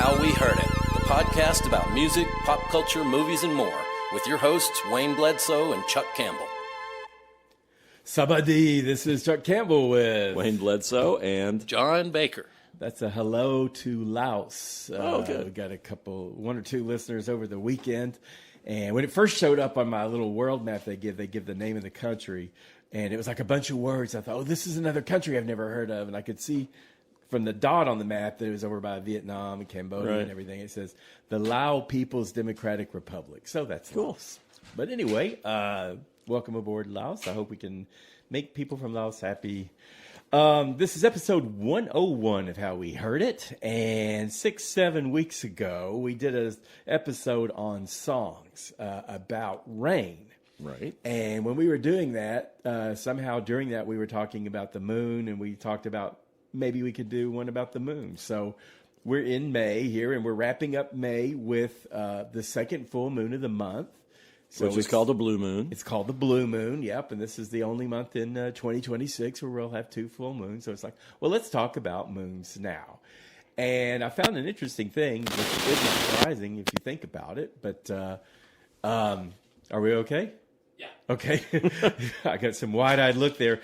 How We Heard It, the podcast about music, pop culture, movies, and more, with your hosts, Wayne Bledsoe and Chuck Campbell. Sabadi, this is Chuck Campbell with Wayne Bledsoe and John Baker. That's a hello to Laos. Good. We got one or two listeners over the weekend. And when it first showed up on my little world map they give the name of the country. And it was like a bunch of words. I thought, oh, this is another country I've never heard of. And I could see from the dot on the map that it was over by Vietnam and Cambodia and everything. It says the Lao People's Democratic Republic. So that's cool. Laos. But anyway, welcome aboard, Laos. I hope we can make people from Laos happy. This is episode 101 of How We Heard It. And 6-7 weeks ago, we did an episode on songs about rain. right. And when we were doing that, somehow during that, we were talking about the moon, and we talked about maybe we could do one about the moon. So we're in May here, and we're wrapping up May with the second full moon of the month. So Which is called a blue moon. It's called the blue moon, yep. And this is the only month in 2026 where we'll have two full moons. So it's like, well, let's talk about moons now. And I found an interesting thing, which isn't surprising if you think about it. But are we okay? Yeah. Okay. I got some wide-eyed look there.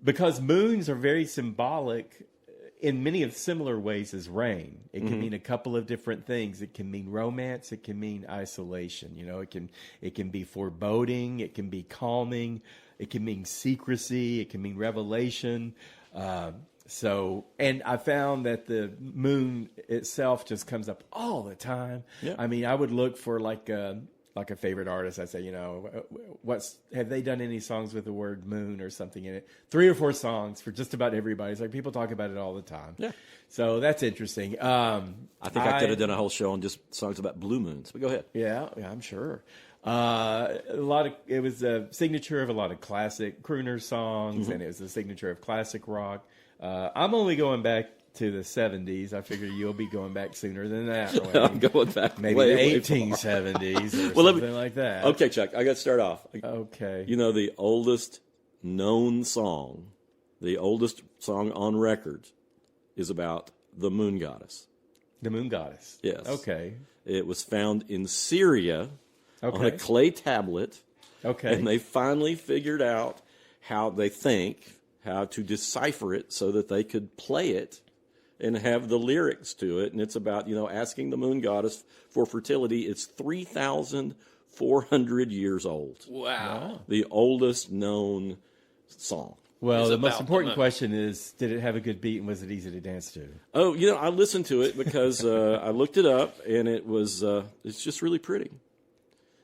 Because moons are very symbolic in many of similar ways as rain. It can mean a couple of different things. It can mean romance. It can mean isolation. You know, it can be foreboding. It can be calming. It can mean secrecy. It can mean revelation. And I found that the moon itself just comes up all the time. Yeah. I mean, I would look for like a favorite artist. I say, have they done any songs with the word moon or something in it? 3 or 4 songs for just about everybody. It's like people talk about it all the time. Yeah. So that's interesting. I think I could have done a whole show on just songs about blue moons. But go ahead. Yeah, I'm sure. It was a signature of a lot of classic crooner songs, and it was a signature of classic rock. I'm only going back to the 70s. I figure you'll be going back sooner than that. I'm going back maybe way, the 1870s or Well, something like that. Okay, Chuck, I got to start off. Okay. You know, the oldest known song, the oldest song on record is about the moon goddess. The moon goddess. Yes. Okay. It was found in Syria on a Okay. clay tablet. Okay. And they finally figured out how to decipher it so that they could play it and have the lyrics to it. And it's about, asking the moon goddess for fertility. It's 3,400 years old. Wow. The oldest known song. Well, Is the about most the important moon. question is, did it have a good beat and was it easy to dance to? Oh, I listened to it because I looked it up, and it's just really pretty.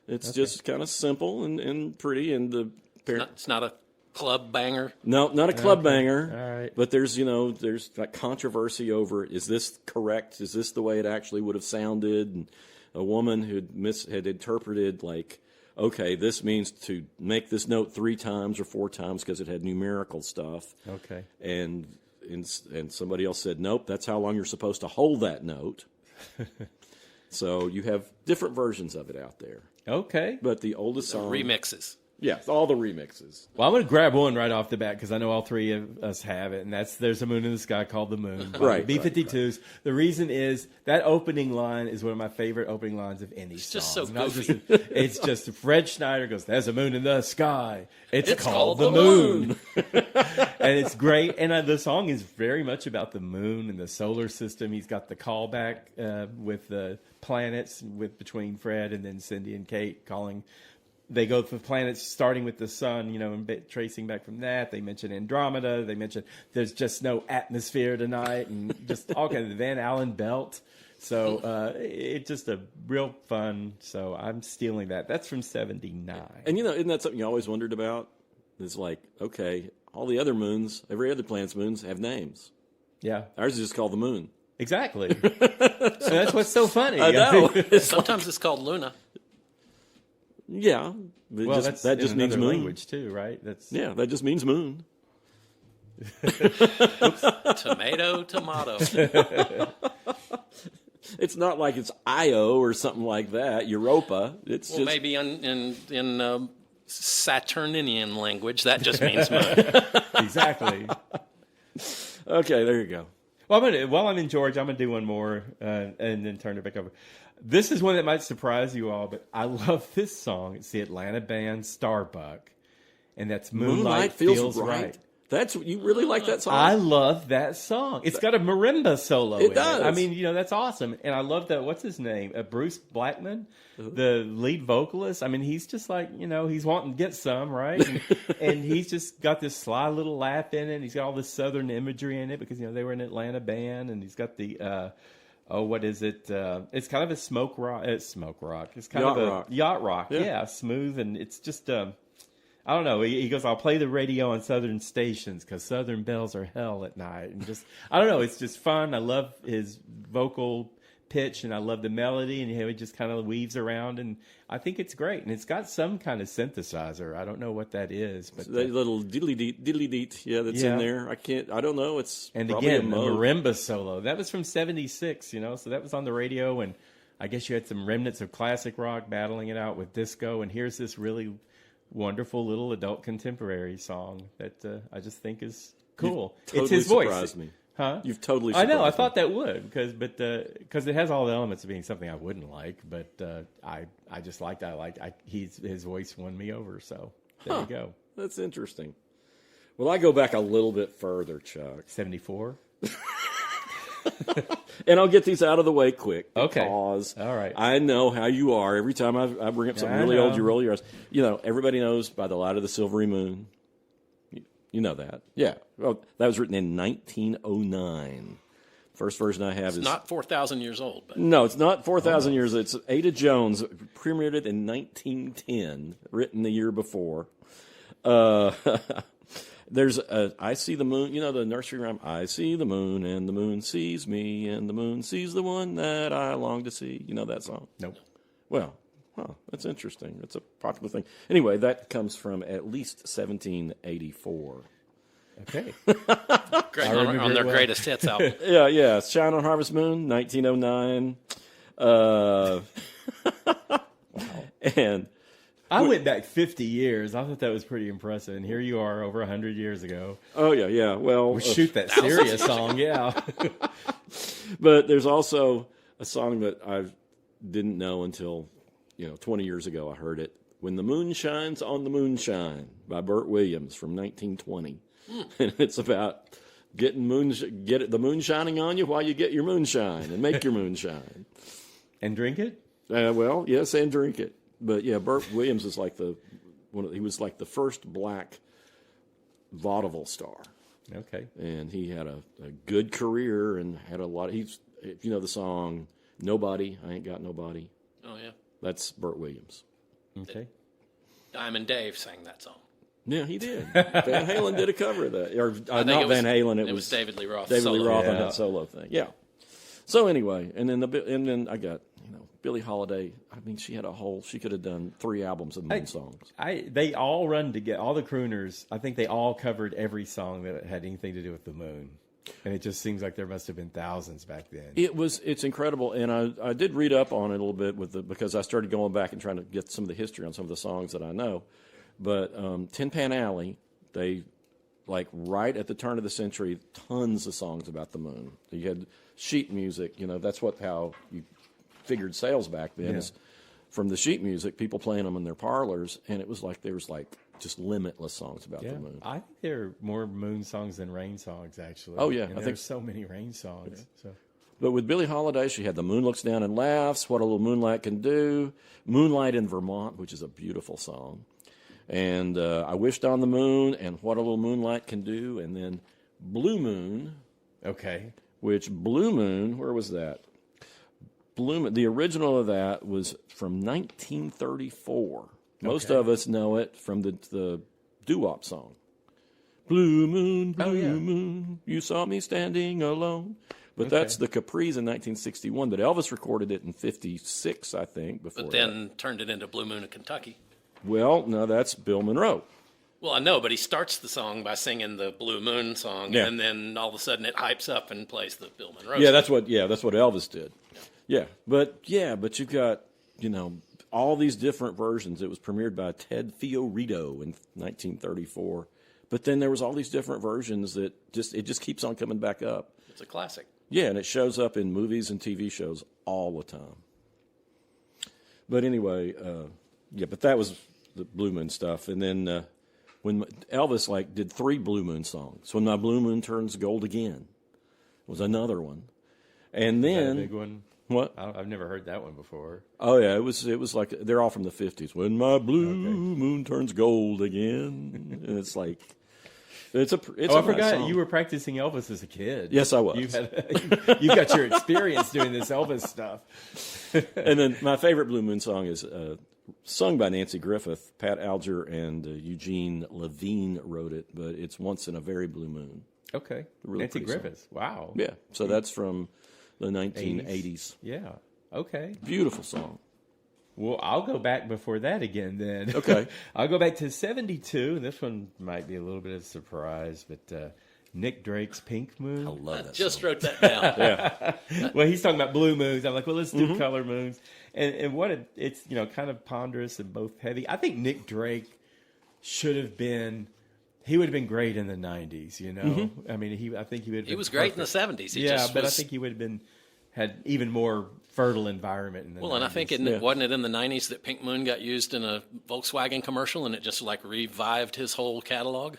It's just kind of simple and pretty. And It's not a club banger. No, not a club banger. All right. But there's like controversy over it. Is this correct? Is this the way it actually would have sounded? And a woman who had interpreted like, okay, this means to make this note 3 times or 4 times because it had numerical stuff. Okay. And somebody else said, nope, that's how long you're supposed to hold that note. So you have different versions of it out there. Okay. But the oldest song, Remixes. yeah, all the remixes. Well, I'm going to grab one right off the bat because I know all 3 of us have it, and that's "There's a Moon in the Sky Called the Moon" by Right, the B-52s. The reason is that opening line is one of my favorite opening lines of any song. just so Not goofy. It's just Fred Schneider goes, "There's a moon in the sky. It's called the moon." moon." And it's great. And the song is very much about the moon and the solar system. He's got the callback with the planets between Fred and then Cindy and Kate calling. They go for planets starting with the sun, and tracing back from that. They mention Andromeda. They mention there's just no atmosphere tonight, and just all kinds of Van Allen belt. So it's just a real fun. So I'm stealing that. That's from '79. And isn't that something you always wondered about? It's like, okay, all the other moons, every other planet's moons have names. Yeah, Ours is just called the moon. exactly. So that's what's so funny. I know. Sometimes it's called Luna. Yeah. But Well, that that's just in means another moon. language too, right? Yeah, that just means moon. Tomato. It's not like it's Io or something like that, Europa. It's Well, just maybe in Saturninian language, that just means moon. Exactly. okay. There you go. Well, while I'm in Georgia, I'm going to do one more and then turn it back over. This is one that might surprise you all, but I love this song. It's the Atlanta band Starbuck, and that's Moonlight Feels Right. You really like that song? I love that song. It's got a marimba solo in it. does. I mean, that's awesome. And I love that, what's his name? Bruce Blackman, the lead vocalist. I mean, he's just like, he's wanting to get some, right? And he's just got this sly little laugh in it. He's got all this southern imagery in it because, they were an Atlanta band. And he's got the, what is it? It's kind of a smoke rock. It's kind of a yacht rock. Yeah, smooth. And it's just... I don't know. He goes, I'll play the radio on Southern stations because Southern bells are hell at night. And I don't know. It's just fun. I love his vocal pitch and I love the melody. And he just kind of weaves around. And I think it's great. And it's got some kind of synthesizer. I don't know what that is. But that little diddly-deet, that's in there. I don't know. It's and probably again, a the marimba solo. That was from 76, so that was on the radio. And I guess you had some remnants of classic rock battling it out with disco. And here's this really... wonderful little adult contemporary song that I just think is cool. Totally it's his voice. Surprised me. Huh? You've totally surprised I know. I me. thought that would because it has all the elements of being something I wouldn't like, but I just liked it. His voice won me over. So there you go. That's interesting. Well, I go back a little bit further, Chuck. 74. And I'll get these out of the way quick. Okay. Because all right. I know how you are. Every time I bring up something really old, you roll your eyes. Everybody knows By the Light of the Silvery Moon. You know that. Yeah. Well, that was written in 1909. First version I have is not 4,000 years old. But. No, it's not 4,000 years. It's Ada Jones, premiered it in 1910, written the year before. There's I see the moon, the nursery rhyme, I see the moon, and the moon sees me, and the moon sees the one that I long to see. You know that song? Nope. Well, that's interesting. It's a popular thing. Anyway, that comes from at least 1784. Okay. Great, on their greatest hits album. Yeah. Shine on Harvest Moon, 1909. Wow. And... I went back 50 years. I thought that was pretty impressive. And here you are over 100 years ago. Oh, yeah. Well, shoot that serious song, yeah. But there's also a song that I didn't know until, 20 years ago I heard it. When the Moon Shines on the Moonshine by Burt Williams from 1920. And it's about the moon shining on you while you get your moonshine and make your moonshine. And drink it? Well, yes, and drink it. But yeah, Burt Williams is like he was like the first black vaudeville star. Okay. And he had a good career and had a lot. The song "Nobody," I Ain't Got Nobody. Oh yeah. That's Burt Williams. Okay. Diamond Dave sang that song. Yeah, he did. Van Halen did a cover of that, or not Van Halen. It was David Lee Roth. David Lee Roth on Yeah. that solo thing. Yeah. So anyway, and then I got Billie Holiday. I mean, she could have done 3 albums of moon songs. They all run together. All the crooners, I think they all covered every song that had anything to do with the moon. And it just seems like there must have been thousands back then. It's incredible. And I did read up on it a little bit because I started going back and trying to get some of the history on some of the songs that I know. But Tin Pan Alley, they, right at the turn of the century, tons of songs about the moon. You had sheet music, that's how you figured sales back then is from the sheet music, people playing them in their parlors, and it was there was just limitless songs about the moon. I think there are more moon songs than rain songs, actually. Oh, yeah. And there's so many rain songs. Yeah. So. But with Billie Holiday, she had The Moon Looks Down and Laughs, What a Little Moonlight Can Do, Moonlight in Vermont, which is a beautiful song, and I Wished on the Moon, and What a Little Moonlight Can Do, and then Blue Moon. Okay. Which Blue Moon, where was that? Blue Moon, the original of that was from 1934. Most of us know it from the doo-wop song. Blue moon, blue moon, you saw me standing alone. But that's the Capris in 1961. But Elvis recorded it in 56, I think. But then turned it into Blue Moon of Kentucky. Well, no, that's Bill Monroe. Well, I know, but he starts the song by singing the Blue Moon song, and then all of a sudden it hypes up and plays the Bill Monroe song. That's what Elvis did. Yeah, but you've got, all these different versions. It was premiered by Ted Fiorito in 1934. But then there was all these different versions that it just keeps on coming back up. It's a classic. Yeah, and it shows up in movies and TV shows all the time. But anyway, but that was the Blue Moon stuff. And then when Elvis did 3 Blue Moon songs. When My Blue Moon Turns Gold Again was another one. And then Is that a big one? What? I've never heard that one before. Oh yeah, it was like they're all from the 50s. When my blue moon turns gold again, and it's like it's I nice forgot song. you were practicing Elvis as a kid. Yes, I was. You got your experience doing this Elvis stuff. And then my favorite Blue Moon song is sung by Nancy Griffith. Pat Alger and Eugene Levine wrote it, but it's Once in a Very Blue Moon. Okay, Really Nancy pretty song. Griffith. Wow. Yeah, so that's from the 1980s. Yeah. Okay. Beautiful song. Well, I'll go back before that again then. Okay. I'll go back to 72, and this one might be a little bit of a surprise, but Nick Drake's Pink Moon. I love that Just song. wrote that down. Yeah. Well, he's talking about blue moons. I'm like, well, let's do color moons. And what it's, kind of ponderous and both heavy. I think Nick Drake should have been, he would have been great in the 90s, I mean, I think he would have been He was great perfect. in the 70s. I think he would have been, had even more fertile environment in the 90s. And I think wasn't it in the 90s that Pink Moon got used in a Volkswagen commercial and it just revived his whole catalog?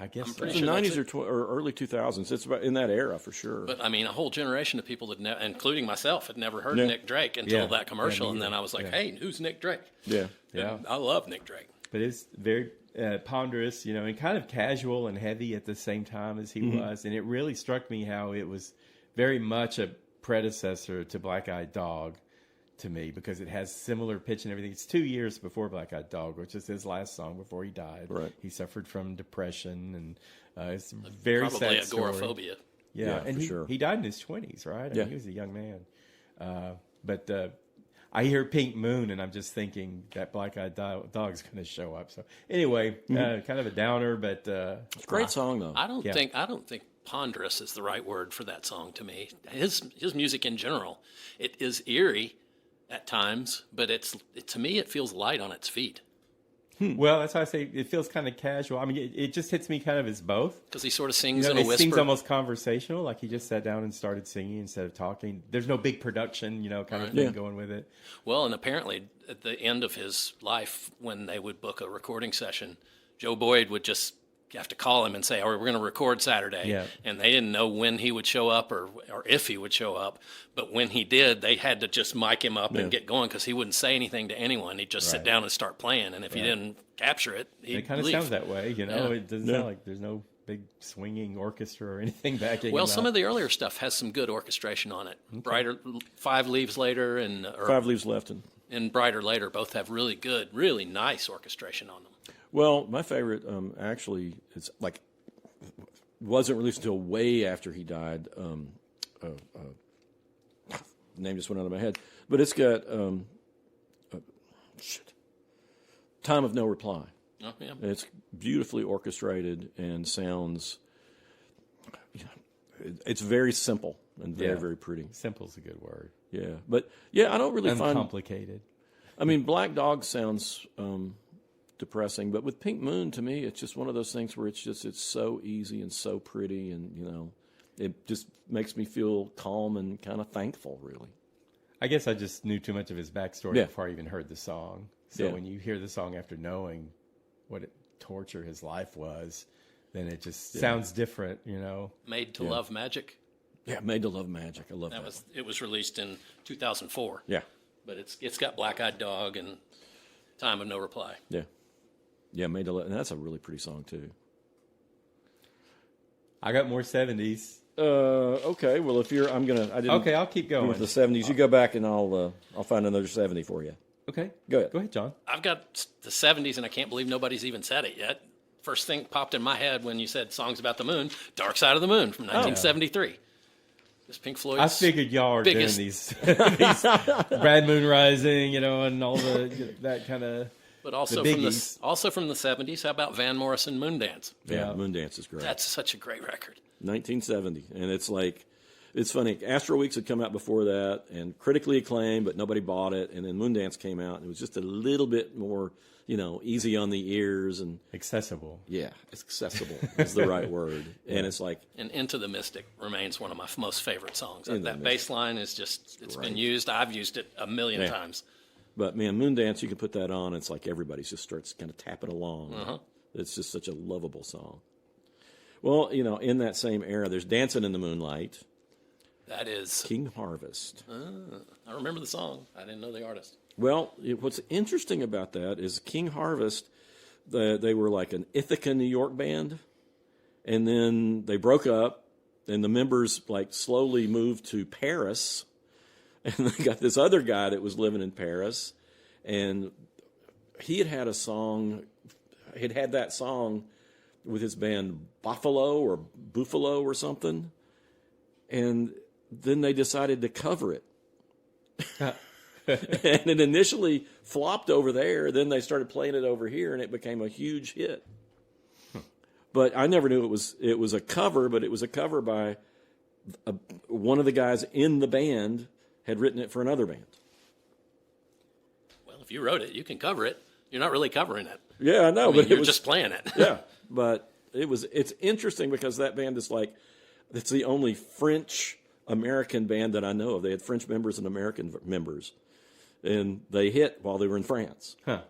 I guess so. pretty The sure that's 90s or early 2000s. It's about in that era for sure. But I mean, a whole generation of people that, including myself, had never heard Yeah. Nick Drake until Yeah. that commercial, Yeah, me and then either. I was like, Yeah. "Hey, who's Nick Drake?" yeah. Yeah. And I love Nick Drake. But it's very ponderous, and kind of casual and heavy at the same time as he was. And it really struck me how it was very much a predecessor to Black Eyed Dog to me, because it has similar pitch and everything. It's 2 years before Black Eyed Dog, which is his last song before he died. Right. He suffered from depression, and it's a very Probably sad story. agoraphobia. Yeah, and for he, sure. he died in his 20s, right? I Yeah. mean, he was a young man. But I hear Pink Moon, and I'm just thinking that Black Eyed Dog's going to show up. So anyway, kind of a downer, but It's a great song though. I don't think ponderous is the right word for that song to me. His music in general, it is eerie at times, but to me it feels light on its feet well, that's why I say it feels kind of casual. I mean, it just hits me kind of as both. because he sort of sings in It a whisper. seems almost conversational, like he just sat down and started singing instead of talking. There's no big production, kind of thing Yeah. going with it. Well, and apparently at the end of his life, when they would book a recording session, Joe Boyd would just have to call him and say, "Oh, we're going to record Saturday." Yeah. And they didn't know when he would show up or if he would show up. But when he did, they had to just mic him up and get going because he wouldn't say anything to anyone. He'd just sit Right. down and start playing. And if he didn't capture it, he'd It kind of leave. sounds that way, Yeah. It doesn't sound like there's no big swinging orchestra or anything backing Well, him some up. of the earlier stuff has some good orchestration on it. Brighter, 5 Leaves Later or 5 Leaves Left. and Brighter Later both have really good, really nice orchestration on them. Well, my favorite actually is wasn't released until way after he died. Name just went out of my head, but it's got Time of No Reply. Oh, yeah. It's beautifully orchestrated and sounds. It's very simple and very, very pretty. Simple's a good word. Yeah, but I don't really find. Uncomplicated. I mean, Black Dog sounds depressing, but with Pink Moon, to me, it's just one of those things where it's so easy and so pretty, and it just makes me feel calm and kind of thankful, really. I guess I just knew too much of his backstory Yeah. before I even heard the song. So Yeah. when you hear the song after knowing what torture his life was, then it just sounds different, Made to Love Magic. Yeah, Made to Love Magic. I love that. It was released in 2004. Yeah, But it's got Black Eyed Dog and Time of No Reply. yeah, Made to Love, and that's a really pretty song too. I got more 70s. Okay. Well, if you're, I didn't. Okay, I'll keep go going. with the 70s. You go back, and I'll find another 70 for you. Okay. Go ahead. Go ahead, John. I've got the 70s, and I can't believe nobody's even said it yet. First thing popped in my head when you said songs about the moon, Dark Side of the Moon from 1973. This Pink Floyd's I figured y'all are biggest- doing these Brad Moon Rising, and all that kind of. But also the from the biggies. 70s, how about Van Morrison Moondance? Yeah, Yeah. Moondance is great. That's such a great record. 1970, and it's funny. Astro Weeks had come out before that and critically acclaimed, but nobody bought it. And then Moondance came out, and it was just a little bit more easy on the ears and Accessible. yeah, accessible is the right word. And it's like, And Into the Mystic remains one of my most favorite songs. Into the That bass line is just, it's been used. I've used it a million Yeah. times. but man, Moondance, you can put that on. It's like everybody just starts kind of tapping along. It's just such a lovable song. Well, in that same era, there's Dancing in the Moonlight, That is, King Harvest. I remember the song. I didn't know the artist. Well, what's interesting about that is King Harvest, they were like an Ithaca, New York band, and then they broke up, and the members like slowly moved to Paris, and they got this other guy that was living in Paris, and he had that song with his band Buffalo or something, and then they decided to cover it. And it initially flopped over there. Then they started playing it over here, and it became a huge hit. But I never knew it was a cover. But it was a cover by one of the guys in the band had written it for another band. Well, if you wrote it, you can cover it. You're not really covering it. Yeah, I know, I mean, but you're just playing it. yeah. But it's interesting because that band is like it's the only French American band that I know of. They had French members and American members. And they hit while they were in France. Huh.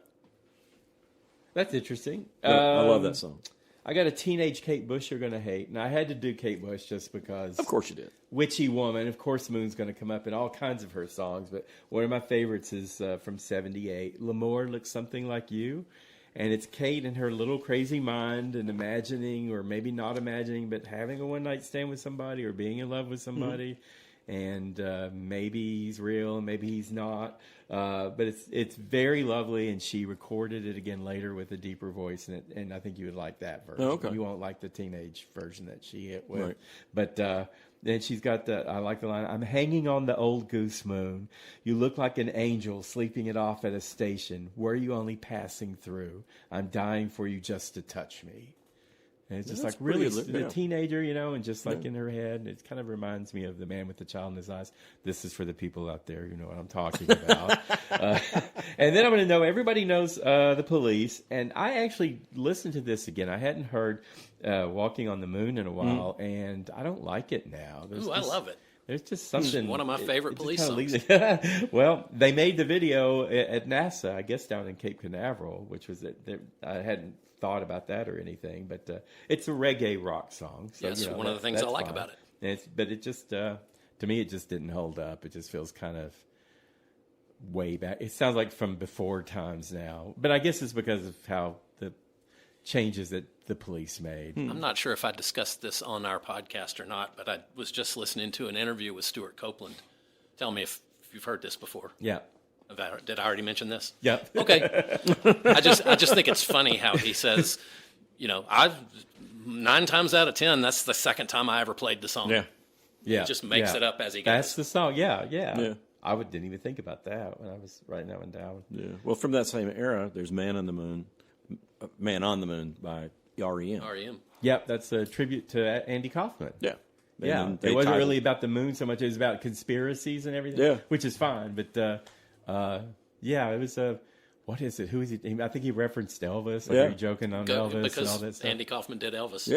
That's interesting. I love that song. I got a Teenage Kate Bush you're going to hate. And I had to do Kate Bush just because. Of course you did. Witchy Woman. Of course, Moon's going to come up in all kinds of her songs. But one of my favorites is from 78. L'Amour Looks Something Like You. And it's Kate and her little crazy mind and imagining, or maybe not imagining, but having a one-night stand with somebody or being in love with somebody. Mm-hmm. And maybe he's real and maybe he's not. But it's very lovely, and she recorded it again later with a deeper voice, and I think you would like that version. Oh, okay. You won't like the teenage version that she hit with. Right. But then she's got I like the line, I'm hanging on the old goose moon. You look like an angel sleeping it off at a station. Were you only passing through? I'm dying for you just to touch me. And it's just like really a teenager, and just like in her head. It kind of reminds me of The Man with the Child in His Eyes. This is for the people out there, you know what I'm talking about. And then I'm going to know, everybody knows The Police. And I actually listened to this again. I hadn't heard Walking on the Moon in a while, and I don't like it now. I love it. There's just something. It's one of my favorite Police songs. Well, they made the video at NASA, I guess down in Cape Canaveral, which was I hadn't thought about that or anything, but it's a reggae rock song. So, yes, one of the things I like about it. But it just, to me, it just didn't hold up. It just feels kind of way back. It sounds like from before times now. But I guess it's because of how the changes that the Police made. I'm not sure if I discussed this on our podcast or not, but I was just listening to an interview with Stuart Copeland. Tell me if you've heard this before. Yeah. Did I already mention this? Yeah. Okay. I just think it's funny how he says, 9 times out of 10, that's the second time I ever played the song. Yeah. Yeah. He just makes it up as he goes. That's the song. Yeah. I didn't even think about that when I was writing that one down. Yeah. Well, from that same era, there's Man on the Moon by REM. REM. Yep, that's a tribute to Andy Kaufman. Yeah. Yeah, it wasn't really about the moon so much. It was about conspiracies and everything. Yeah. Which is fine. But, it was what is it? Who is he? I think he referenced Elvis. Like, are you joking on Elvis because and all that stuff? Andy Kaufman did Elvis.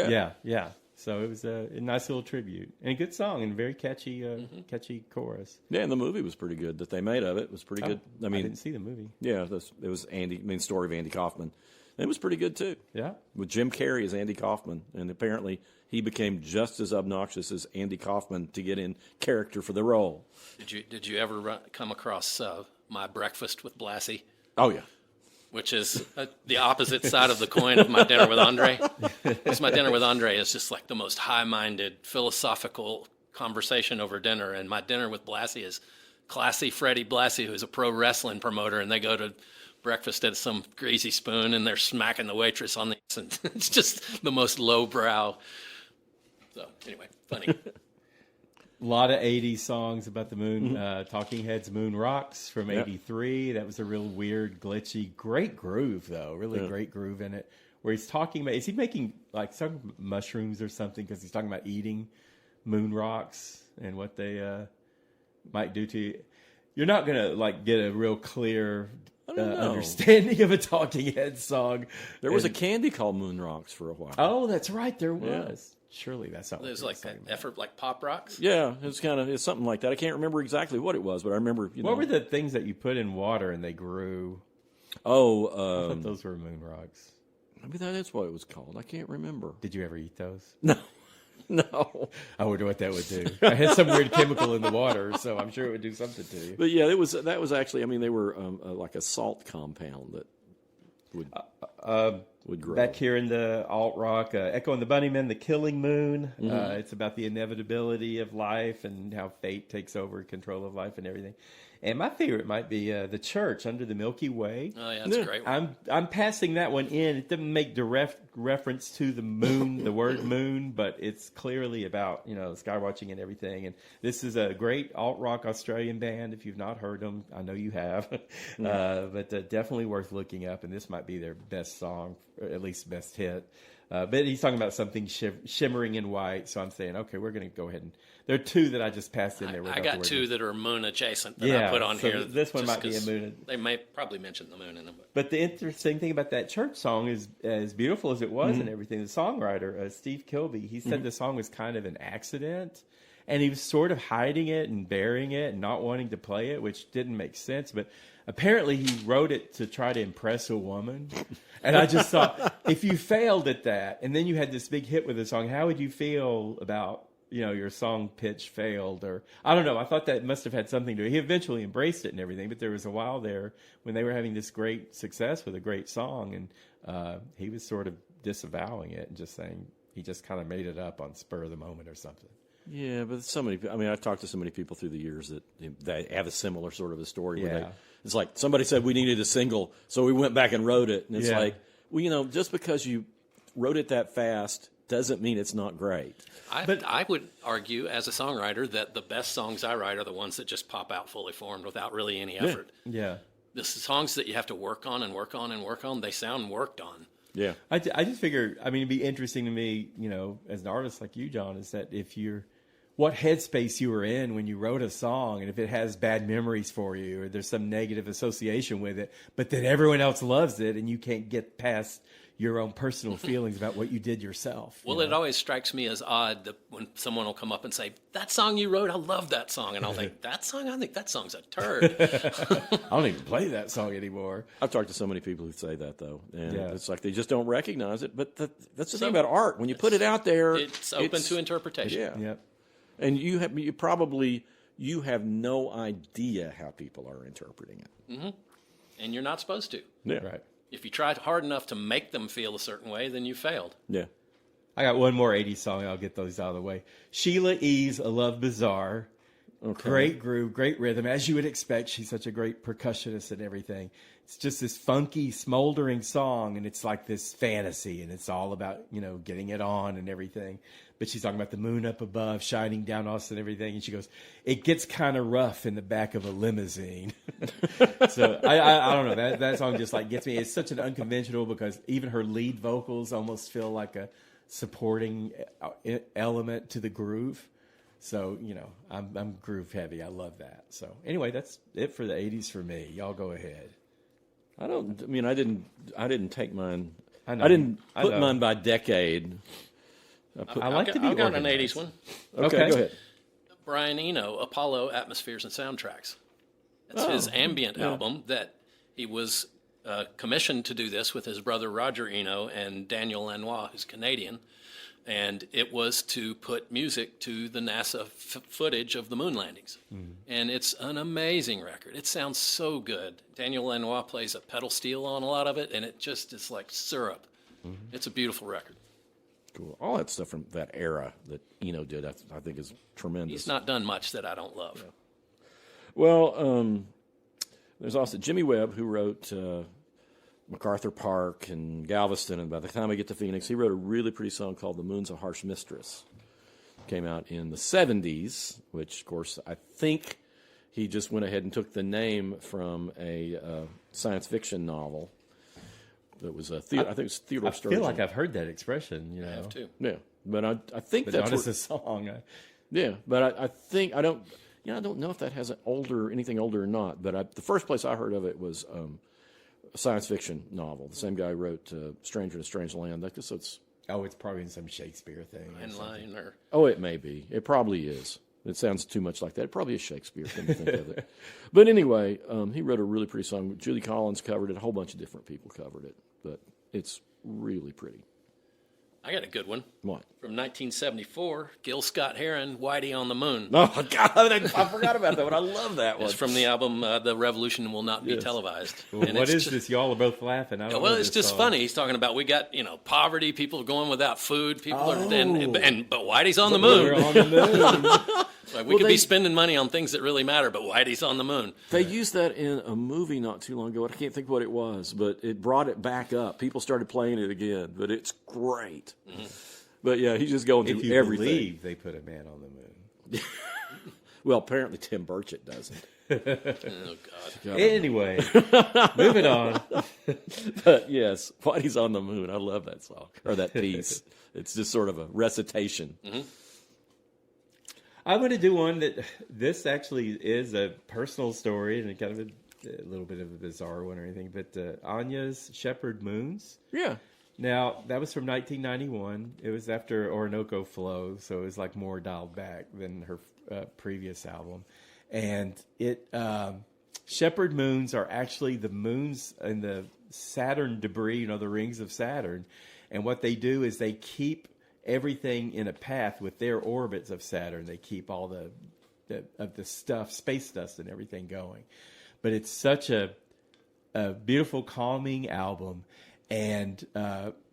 Yeah. So it was a nice little tribute. And a good song and very catchy chorus. Yeah, and the movie was pretty good that they made of it. It was pretty good. I didn't see the movie. Yeah, it was story of Andy Kaufman. It was pretty good, too. Yeah. With Jim Carrey as Andy Kaufman. And apparently he became just as obnoxious as Andy Kaufman to get in character for the role. Did you ever come across My Breakfast with Blassie? Oh, yeah. Which is the opposite side of the coin of My Dinner with Andre. Because My Dinner with Andre is just like the most high-minded, philosophical conversation over dinner. And My Dinner with Blassie is classy Freddie Blassie, who's a pro wrestling promoter, and they go to breakfast at some greasy spoon, and they're smacking the waitress on the ass, and it's just the most lowbrow. So anyway, funny. A lot of 80s songs about the moon. Talking Heads' Moon Rocks from 83. That was a real weird, glitchy, great groove, though. Really great groove in it. Where he's talking about, is he making like some mushrooms or something? Because he's talking about eating moon rocks and what they might do to you. You're not going to like get a real clear understanding of a Talking Heads song. There was a candy called Moon Rocks for a while. Oh, that's right, there was. Surely that's not. There's like an effort like Pop Rocks. Yeah, it's something like that. I can't remember exactly what it was, but I remember. What were the things that you put in water and they grew? Oh, I thought those were moon rocks. Maybe that is what it was called. I can't remember. Did you ever eat those? No. No. I wonder what that would do. I had some weird chemical in the water, so I'm sure it would do something to you. But yeah, that was actually. I mean, they were like a salt compound that would grow. Back here in the alt rock, Echo and the Bunnymen, The Killing Moon. It's about the inevitability of life and how fate takes over control of life and everything. And my favorite might be The Church, Under the Milky Way. Oh, yeah, that's a great one. I'm passing that one in. It doesn't make direct reference to the moon, the word moon, but it's clearly about, sky watching and everything. And this is a great alt-rock Australian band. If you've not heard them, I know you have. But definitely worth looking up. And this might be their best song, or at least best hit. But he's talking about something shimmering in white. So I'm saying, okay, we're going to go ahead and... There are two that I just passed in there. I got two that are moon adjacent that I put on here. This one might be a moon. They may probably mention the moon in them. But the interesting thing about that Church song is, as beautiful as it was and everything, the songwriter, Steve Kilbey, he said the song was kind of an accident. And he was sort of hiding it and burying it and not wanting to play it, which didn't make sense. But apparently he wrote it to try to impress a woman. And I just thought, if you failed at that and then you had this big hit with the song, how would you feel about your song pitch failed, or I don't know. I thought that must have had something to do. He eventually embraced it and everything, but there was a while there when they were having this great success with a great song, and he was sort of disavowing it and just saying he just kind of made it up on spur of the moment or something. Yeah, but so many. I mean, I've talked to so many people through the years that have a similar sort of a story. Yeah. Where it's like somebody said we needed a single, so we went back and wrote it, and it's like, well, just because you wrote it that fast doesn't mean it's not great. But I would argue, as a songwriter, that the best songs I write are the ones that just pop out fully formed without really any effort. Yeah. The songs that you have to work on and work on and work on, they sound worked on. Yeah. I just figure, it'd be interesting to me, as an artist like you, John, is that what headspace you were in when you wrote a song, and if it has bad memories for you or there's some negative association with it, but then everyone else loves it and you can't get past your own personal feelings about what you did yourself. Well, it always strikes me as odd that when someone will come up and say, that song you wrote, I love that song. And I'll think, that song? I think that song's a turd. I don't even play that song anymore. I've talked to so many people who say that, though. And it's like they just don't recognize it. But that's the thing about art. When you put it out there, it's open to interpretation. Yeah. Yep. And you have no idea how people are interpreting it. Mm-hmm. And you're not supposed to. Yeah. Right. If you tried hard enough to make them feel a certain way, then you failed. Yeah. I got one more 80s song. I'll get those out of the way. Sheila E.'s A Love Bizarre. Okay. Great groove, great rhythm. As you would expect, she's such a great percussionist and everything. It's just this funky, smoldering song, and it's like this fantasy, and it's all about, getting it on and everything. But she's talking about the moon up above, shining down us and everything. And she goes, it gets kind of rough in the back of a limousine. So I don't know. That song just gets me. It's such an unconventional because even her lead vocals almost feel like a supporting element to the groove. So, I'm groove heavy. I love that. So anyway, that's it for the 80s for me. Y'all go ahead. I didn't take mine. I didn't put mine by decade. I like to be I've got an organized. 80s one. Okay, go ahead. Brian Eno, Apollo, Atmospheres and Soundtracks. That's his ambient album that he was commissioned to do this with his brother Roger Eno and Daniel Lanois, who's Canadian. And it was to put music to the NASA footage of the moon landings. Mm-hmm. And it's an amazing record. It sounds so good. Daniel Lanois plays a pedal steel on a lot of it, and it just is like syrup. Mm-hmm. It's a beautiful record. Cool. All that stuff from that era that Eno did, I think is tremendous. He's not done much that I don't love. Yeah. Well, there's also Jimmy Webb, who wrote MacArthur Park and Galveston, and by the time I get to Phoenix, he wrote a really pretty song called The Moon's a Harsh Mistress. Came out in the 70s, which, of course, I think he just went ahead and took the name from a science fiction novel. That was I think it was Theodore Sturgeon. I feel like I've heard that expression. I have too. Yeah, but I think but that's not as a song. Yeah, but I think I don't know if that has anything older or not. But the first place I heard of it was science fiction novel. The same guy who wrote Stranger in a Strange Land. I guess it's it's probably in some Shakespeare thing. In line or oh, it may be. It probably is. It sounds too much like that. It probably is Shakespeare. When you think of it. But anyway, he wrote a really pretty song. Julie Collins covered it. A whole bunch of different people covered it. But it's really pretty. I got a good one. What? From 1974, Gil Scott-Heron, Whitey on the Moon. Oh, God, I forgot about that one. I love that one. It's from the album The Revolution Will Not Be Televised. Well, And what it's is just- this? Y'all are both laughing. I don't Well, know it's this just song. funny. He's talking about we got poverty, people going without food, people are but Whitey's on the moon. We're on the moon. Like, we could be spending money on things that really matter, but Whitey's on the moon. They used that in a movie not too long ago. I can't think what it was, but it brought it back up. People started playing it again, but it's great. Mm-hmm. But yeah, he's just going If through you everything. believe they put a man on the moon. Well, apparently Tim Burchett doesn't. Oh, God. Anyway, moving on. But yes, Whitey's on the Moon. I love that song or that piece. It's just sort of a recitation. Mm-hmm. I'm going to do one that this actually is a personal story and kind of a little bit of a bizarre one or anything. But Anya's Shepherd Moons. Yeah. Now, that was from 1991. It was after Orinoco Flow, so it was like more dialed back than her previous album. And Shepherd Moons are actually the moons in the Saturn debris, the rings of Saturn. And what they do is they keep everything in a path with their orbits of Saturn. They keep all the stuff, space dust and everything going. But it's such a beautiful, calming album. And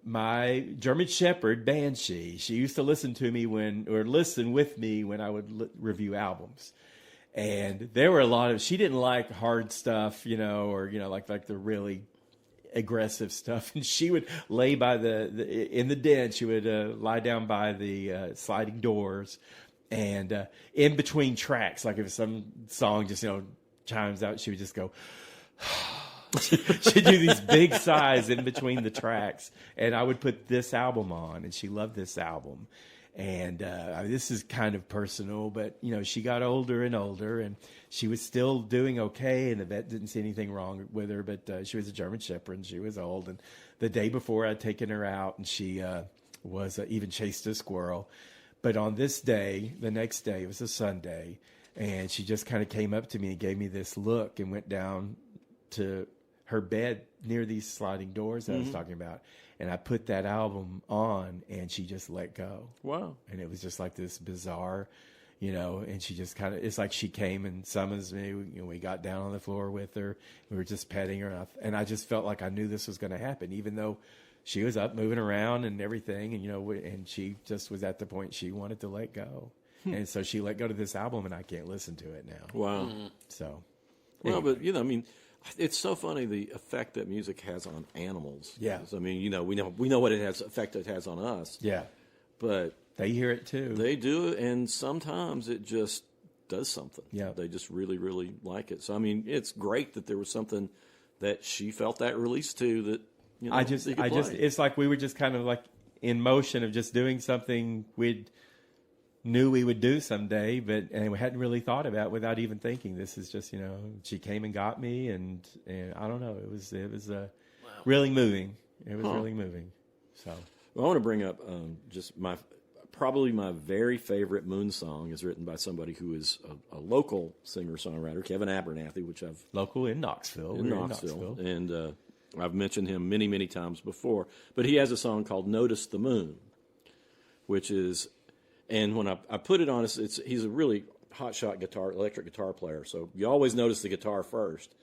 my German Shepherd, Banshee, she used to listen with me when I would review albums. And there were a lot of, she didn't like hard stuff, or, like the really aggressive stuff. And she would lay by in the den, she would lie down by the sliding doors. And in between tracks, like if some song just, chimes out, she would just go, she'd do these big sighs in between the tracks. And I would put this album on, and she loved this album. And this is kind of personal, but, she got older and older, and she was still doing okay, and the vet didn't see anything wrong with her, but she was a German Shepherd, and she was old. And the day before, I'd taken her out, and she was even chased a squirrel. But on this day, the next day, it was a Sunday, and she just kind of came up to me and gave me this look and went down to her bed near these sliding doors that I was talking about. And I put that album on, and she just let go. Wow. And it was just like this bizarre, and she just kind of, it's like she came and summons me. We got down on the floor with her. We were just petting her. And I just felt like I knew this was going to happen, even though she was up moving around and everything. And, and she just was at the point she wanted to let go. And so she let go to this album, and I can't listen to it now. Wow. So. Well, but, it's so funny the effect that music has on animals. Yeah. We know what effect it has on us. Yeah. But they hear it too. They do, and sometimes it just does something. Yeah. They just really, really like it. So it's great that there was something that she felt that release to that. It's like we were just kind of like in motion of just doing something we knew we would do someday, and we hadn't really thought about without even thinking. This is just, she came and got me, and I don't know. It was really moving. It was really moving. So, well, I want to bring up just probably my very favorite Moon song is written by somebody who is a local singer-songwriter, Kevin Abernathy, which I've local in Knoxville. in Knoxville, and I've mentioned him many, many times before. But he has a song called "Notice the Moon," which is. And when I put it on, he's a really hotshot electric guitar player. So you always notice the guitar first.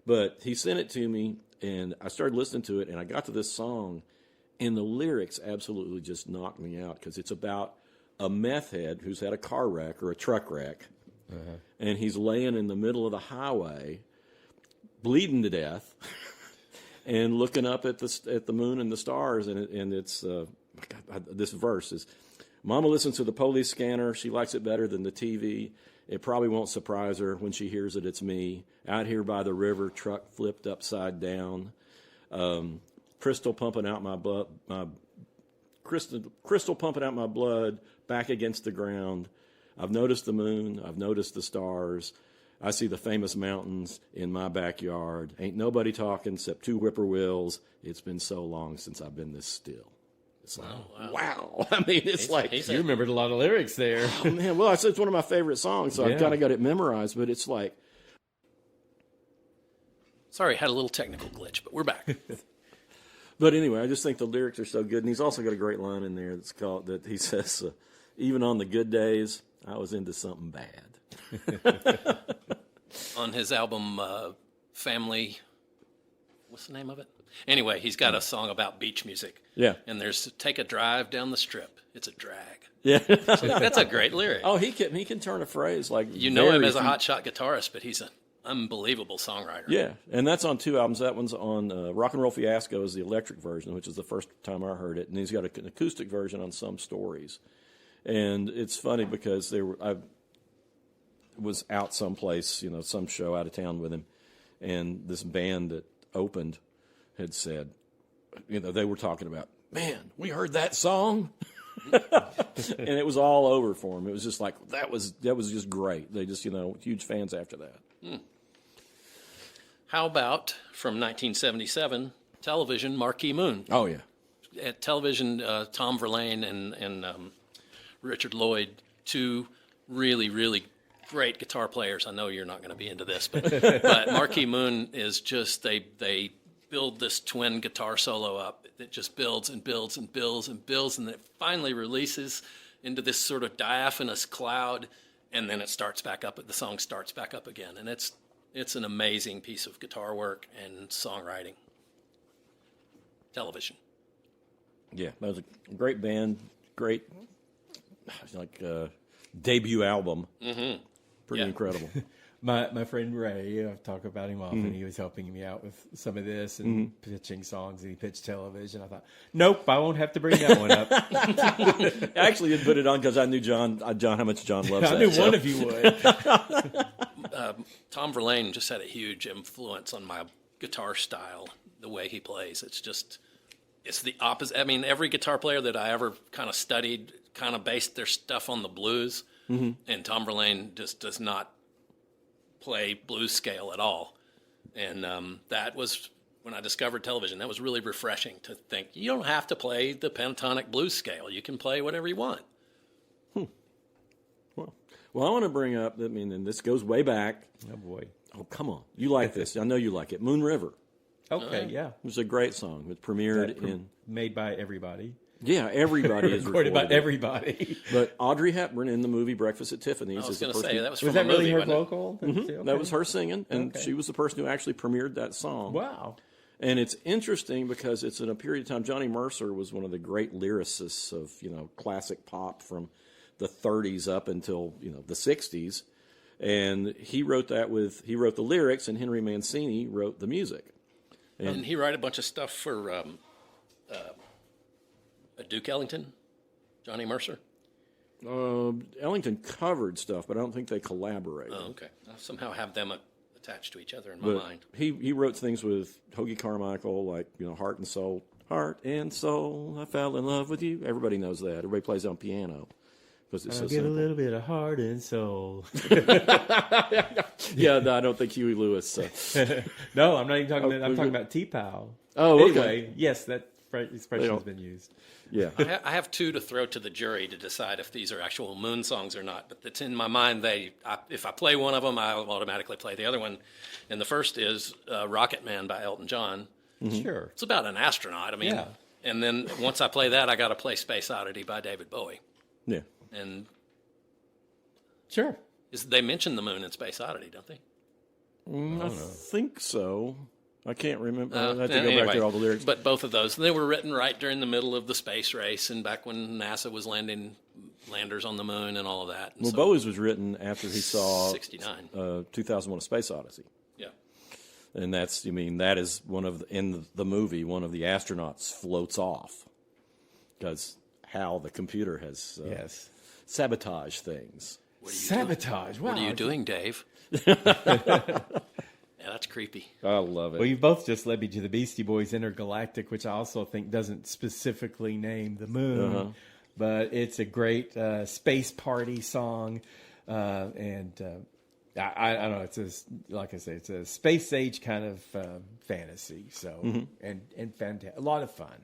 But he sent it to me, and I started listening to it, and I got to this song, and the lyrics absolutely just knocked me out because it's about a meth head who's had a car wreck or a truck wreck, and he's laying in the middle of the highway, bleeding to death, and looking up at the moon and the stars, and it's this verse is. Mama listens to the police scanner. She likes it better than the TV. It probably won't surprise her when she hears it's me. Out here by the river, truck flipped upside down. Crystal pumping out my blood. Crystal pumping out my blood back against the ground. I've noticed the moon. I've noticed the stars. I see the famous mountains in my backyard. Ain't nobody talking except two whippoorwills. It's been so long since I've been this still. It's like, wow. I mean, it's You remembered a lot of lyrics there. oh, man, well, it's one of my favorite songs, so I've kind of got it memorized, but it's like. Sorry, had a little technical glitch, but we're back. But anyway, I just think the lyrics are so good. And he's also got a great line in there that's called, that he says, even on the good days, I was into something bad. On his album Family, what's the name of it? Anyway, he's got a song about beach music. Yeah. And there's Take a Drive Down the Strip. It's a drag. Yeah. So that's a great lyric. Oh, he can turn a phrase like. You know him as a hotshot guitarist, but he's an unbelievable songwriter. Yeah, and that's on 2 albums. That one's on Rock and Roll Fiasco is the electric version, which is the first time I heard it, and he's got an acoustic version on Some Stories. And it's funny because I was out someplace, some show out of town with him, and this band that opened had said, they were talking about, man, we heard that song. And it was all over for him. It was just like, that was just great. They just, huge fans after that. How about, from 1977, television, Marquee Moon? Oh, yeah. At television, Tom Verlaine and Richard Lloyd, two really, really great guitar players. I know you're not going to be into this, but Marquee Moon is just, they build this twin guitar solo up that just builds and builds and builds and builds, and it finally releases into this sort of diaphanous cloud, and then it starts back up. The song starts back up again, and it's an amazing piece of guitar work and songwriting. Television. Yeah, that was a great band, great debut album. Mm-hmm. Pretty incredible. My friend Ray, I've talked about him often. He was helping me out with some of this and pitching songs, and he pitched television. I thought, nope, I won't have to bring that one up. I actually didn't put it on because I knew how much John loves that. I knew one of you would. Tom Verlaine just had a huge influence on my guitar style, the way he plays. It's the opposite. I mean, every guitar player that I ever kind of studied kind of based their stuff on the blues, and Tom Verlaine just does not play blues scale at all. And that was, when I discovered television, that was really refreshing to think, you don't have to play the pentatonic blues scale. You can play whatever you want. Well, I want to bring up, and this goes way back. Oh, boy. Oh, come on. You like this. I know you like it. Moon River. Okay, yeah. It was a great song. It premiered Made by everybody. Yeah, everybody is recorded by it. everybody. But Audrey Hepburn in the movie Breakfast at Tiffany's. I was going to say, that was from Was that a really movie, her vocal? Okay. That was her singing, and she was the person who actually premiered that song. Wow. And it's interesting because it's in a period of time. Johnny Mercer was one of the great lyricists of classic pop from the 30s up until the 60s, and he wrote the lyrics, and Henry Mancini wrote the music. And he wrote a bunch of stuff for Duke Ellington, Johnny Mercer. Ellington covered stuff, but I don't think they collaborated. Oh, okay. I somehow have them attached to each other in my mind. He wrote things with Hoagie Carmichael, like Heart and Soul. Heart and soul, I fell in love with you. Everybody knows that. Everybody plays on piano because it's so get simple. a little bit of heart and soul. Yeah, no, I don't think Huey Lewis. No, I'm not even talking. I'm talking about T-Pow. Oh, okay. Anyway, yes, that expression has been used. Yeah. I have two to throw to the jury to decide if these are actual Moon songs or not. But it's in my mind. If I play one of them, I'll automatically play the other one. And the first is "Rocket Man" by Elton John. Mm-hmm. Sure. It's about an astronaut. I mean, yeah. And then once I play that, I got to play "Space Oddity" by David Bowie. Yeah. And sure. They mention the moon in "Space Oddity," don't they? I think so. I can't remember. I have to go anyway, back to all the lyrics. But both of those, they were written right during the middle of the space race and back when NASA was landing landers on the moon and all of that. And well, Bowie's was written after he saw 69. 2001: A Space Odyssey. Yeah. And that is in the movie, one of the astronauts floats off because how the computer has sabotaged things. Sabotage. Wow. What are you doing, Dave? Yeah, that's creepy. I love it. Well, you both just led me to the Beastie Boys' Intergalactic, which I also think doesn't specifically name the moon, but it's a great space party song. And I don't know. It's like I say, it's a space age kind of fantasy. So and fantastic, a lot of fun.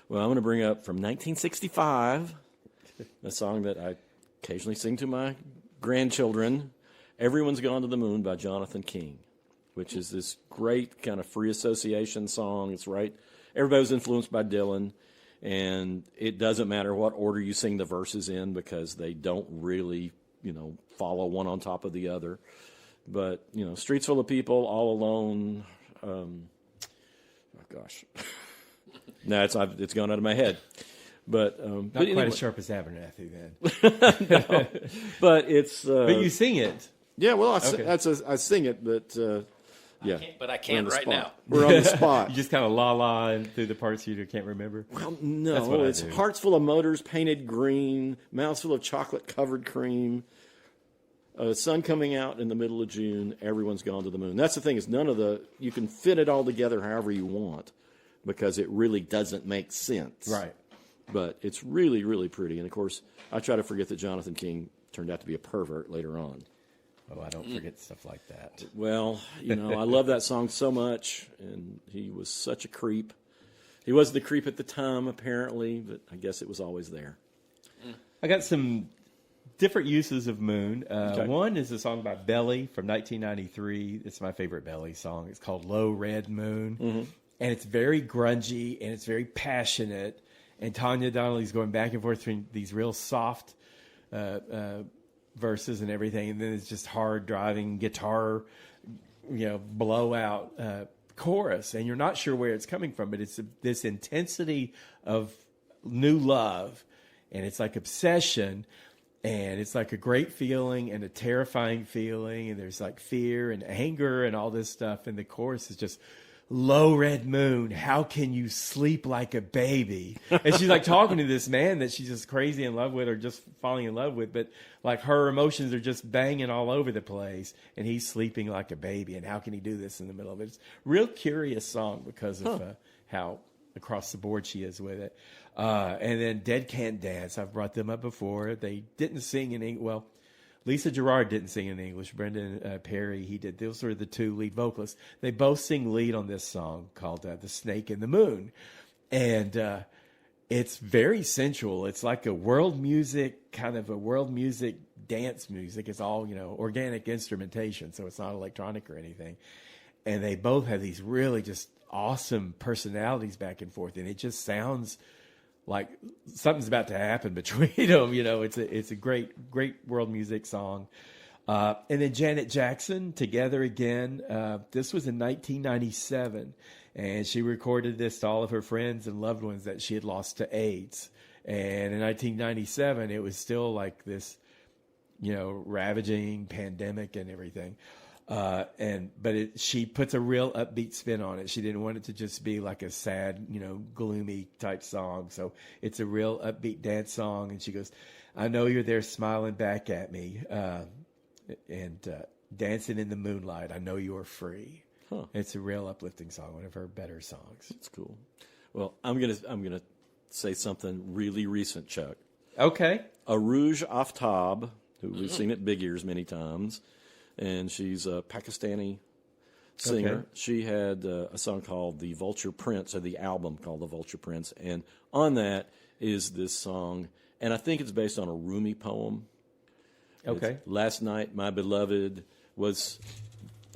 Well, I'm going to bring up from 1965 a song that I occasionally sing to my grandchildren. "Everyone's Gone to the Moon" by Jonathan King, which is this great kind of free association song. It's right. Everybody was influenced by Dylan, and it doesn't matter what order you sing the verses in because they don't really, follow one on top of the other. But, "Streets Full of People," "All Alone," oh gosh. No, it's gone out of my head. But Not but quite anyway. as sharp as Abernathy then. No. But it's But you sing it. yeah. Well, Okay. I sing it, but yeah. But I We're on can't the right spot. now. We're on the spot. You just kind of la through the parts you can't remember. Well, That's no, what I it's do. "Hearts Full of Motors Painted Green," "Mouths Full of Chocolate Covered Cream," "Sun Coming Out in the Middle of June," "Everyone's Gone to the Moon." That's the thing, is you can fit it all together however you want because it really doesn't make sense. Right. But it's really, really pretty. And of course, I try to forget that Jonathan King turned out to be a pervert later on. Oh, I don't forget stuff like that. Well, I love that song so much, and he was such a creep. He was the creep at the time, apparently, but I guess it was always there. I got some different uses of Moon. Okay. One is a song by Belly from 1993. It's my favorite Belly song. It's called "Low Red Moon." And it's very grungy, and it's very passionate. And Tanya Donnelly's going back and forth between these real soft verses and everything, and then it's just hard driving guitar, blowout chorus, and you're not sure where it's coming from, but it's this intensity of new love, and it's like obsession, and it's like a great feeling and a terrifying feeling, and there's like fear and anger and all this stuff, and the chorus is just "Low red moon, how can you sleep like a baby?" And she's like talking to this man that she's just crazy in love with or just falling in love with, but like her emotions are just banging all over the place, and he's sleeping like a baby, and how can he do this in the middle of it? It's a real curious song because of how across the board she is with it. And then Dead Can't Dance, I've brought them up before. They didn't sing in English. Well, Lisa Gerrard didn't sing in English. Brendan Perry, he did. Those were the two lead vocalists. They both sing lead on this song called "The Snake in the Moon." And it's very sensual. It's like a world music, kind of a world music, dance music. It's all, organic instrumentation, so it's not electronic or anything. And they both have these really just awesome personalities back and forth. And it just sounds like something's about to happen between them. It's a great world music song. And then Janet Jackson, "Together Again." This was in 1997, and she recorded this to all of her friends and loved ones that she had lost to AIDS. And in 1997, it was still like this, ravaging pandemic and everything. But she puts a real upbeat spin on it. She didn't want it to just be like a sad, gloomy type song. So it's a real upbeat dance song. And she goes, "I know you're there smiling back at me, and dancing in the moonlight. I know you're free." It's a real uplifting song, one of her better songs. It's cool. Well, I'm gonna say something really recent, Chuck. Okay. Aruj Aftab, who we've seen at Big Ears many times, and she's a Pakistani singer. Okay. She had a song called "The Vulture Prince," or the album called "The Vulture Prince," and on that is this song, and I think it's based on a Rumi poem. Okay. It's, "Last night, my beloved was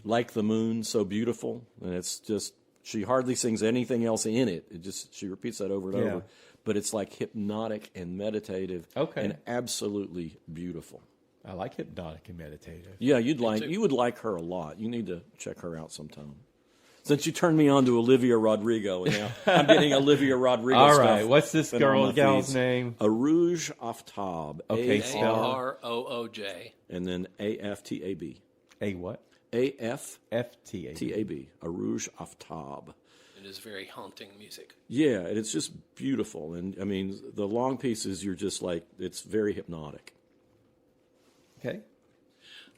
like the moon, so beautiful," and it's just, she hardly sings anything else in it. She repeats that over and Yeah. over, but it's like hypnotic and meditative, Okay. and absolutely beautiful. I like hypnotic and meditative. Yeah, you would like her a lot. You need to check her out sometime. Since you turned me on to Olivia Rodrigo, and now I'm getting Olivia Rodrigo All stuff. right. What's this been on my gal's feeds. name? Aruj Aftab. Okay, A-R, AROOJ. and then AFTAB. A what? AFTAB. FTA. Aruj Aftab. It is very haunting music. Yeah, and it's just beautiful. And I mean, the long pieces, you're just like, it's very hypnotic. Okay.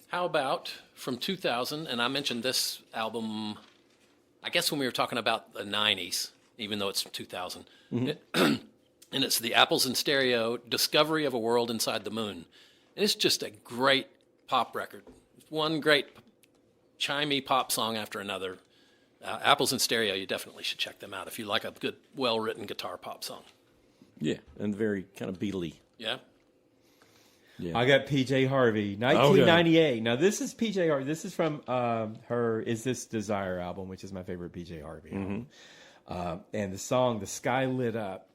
How about from 2000, and I mentioned this album, I guess when we were talking about the 90s, even though it's 2000. And it's the Apples in Stereo, "Discovery of a World Inside the Moon." And it's just a great pop record. one great chimey pop song after another. Apples in Stereo, you definitely should check them out if you like a good, well-written guitar pop song. Yeah, and very kind of Beatle-y. Yeah. Yeah. I got PJ Harvey, 1998. Now, this is PJ Harvey. This is from her Is This Desire album, which is my favorite PJ Harvey album. And the song, The Sky Lit Up,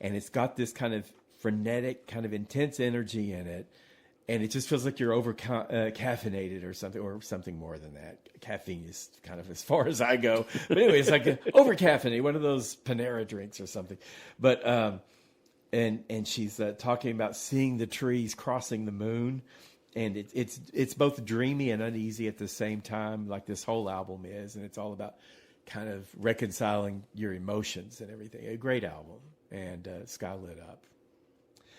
and it's got this kind of frenetic, kind of intense energy in it. And it just feels like you're over caffeinated or something more than that. Caffeine is kind of as far as I go. But anyway, it's like over caffeinated, one of those Panera drinks or something. But and she's talking about seeing the trees crossing the moon, and it's both dreamy and uneasy at the same time, like this whole album is, and it's all about kind of reconciling your emotions and everything. A great album, and Sky Lit Up.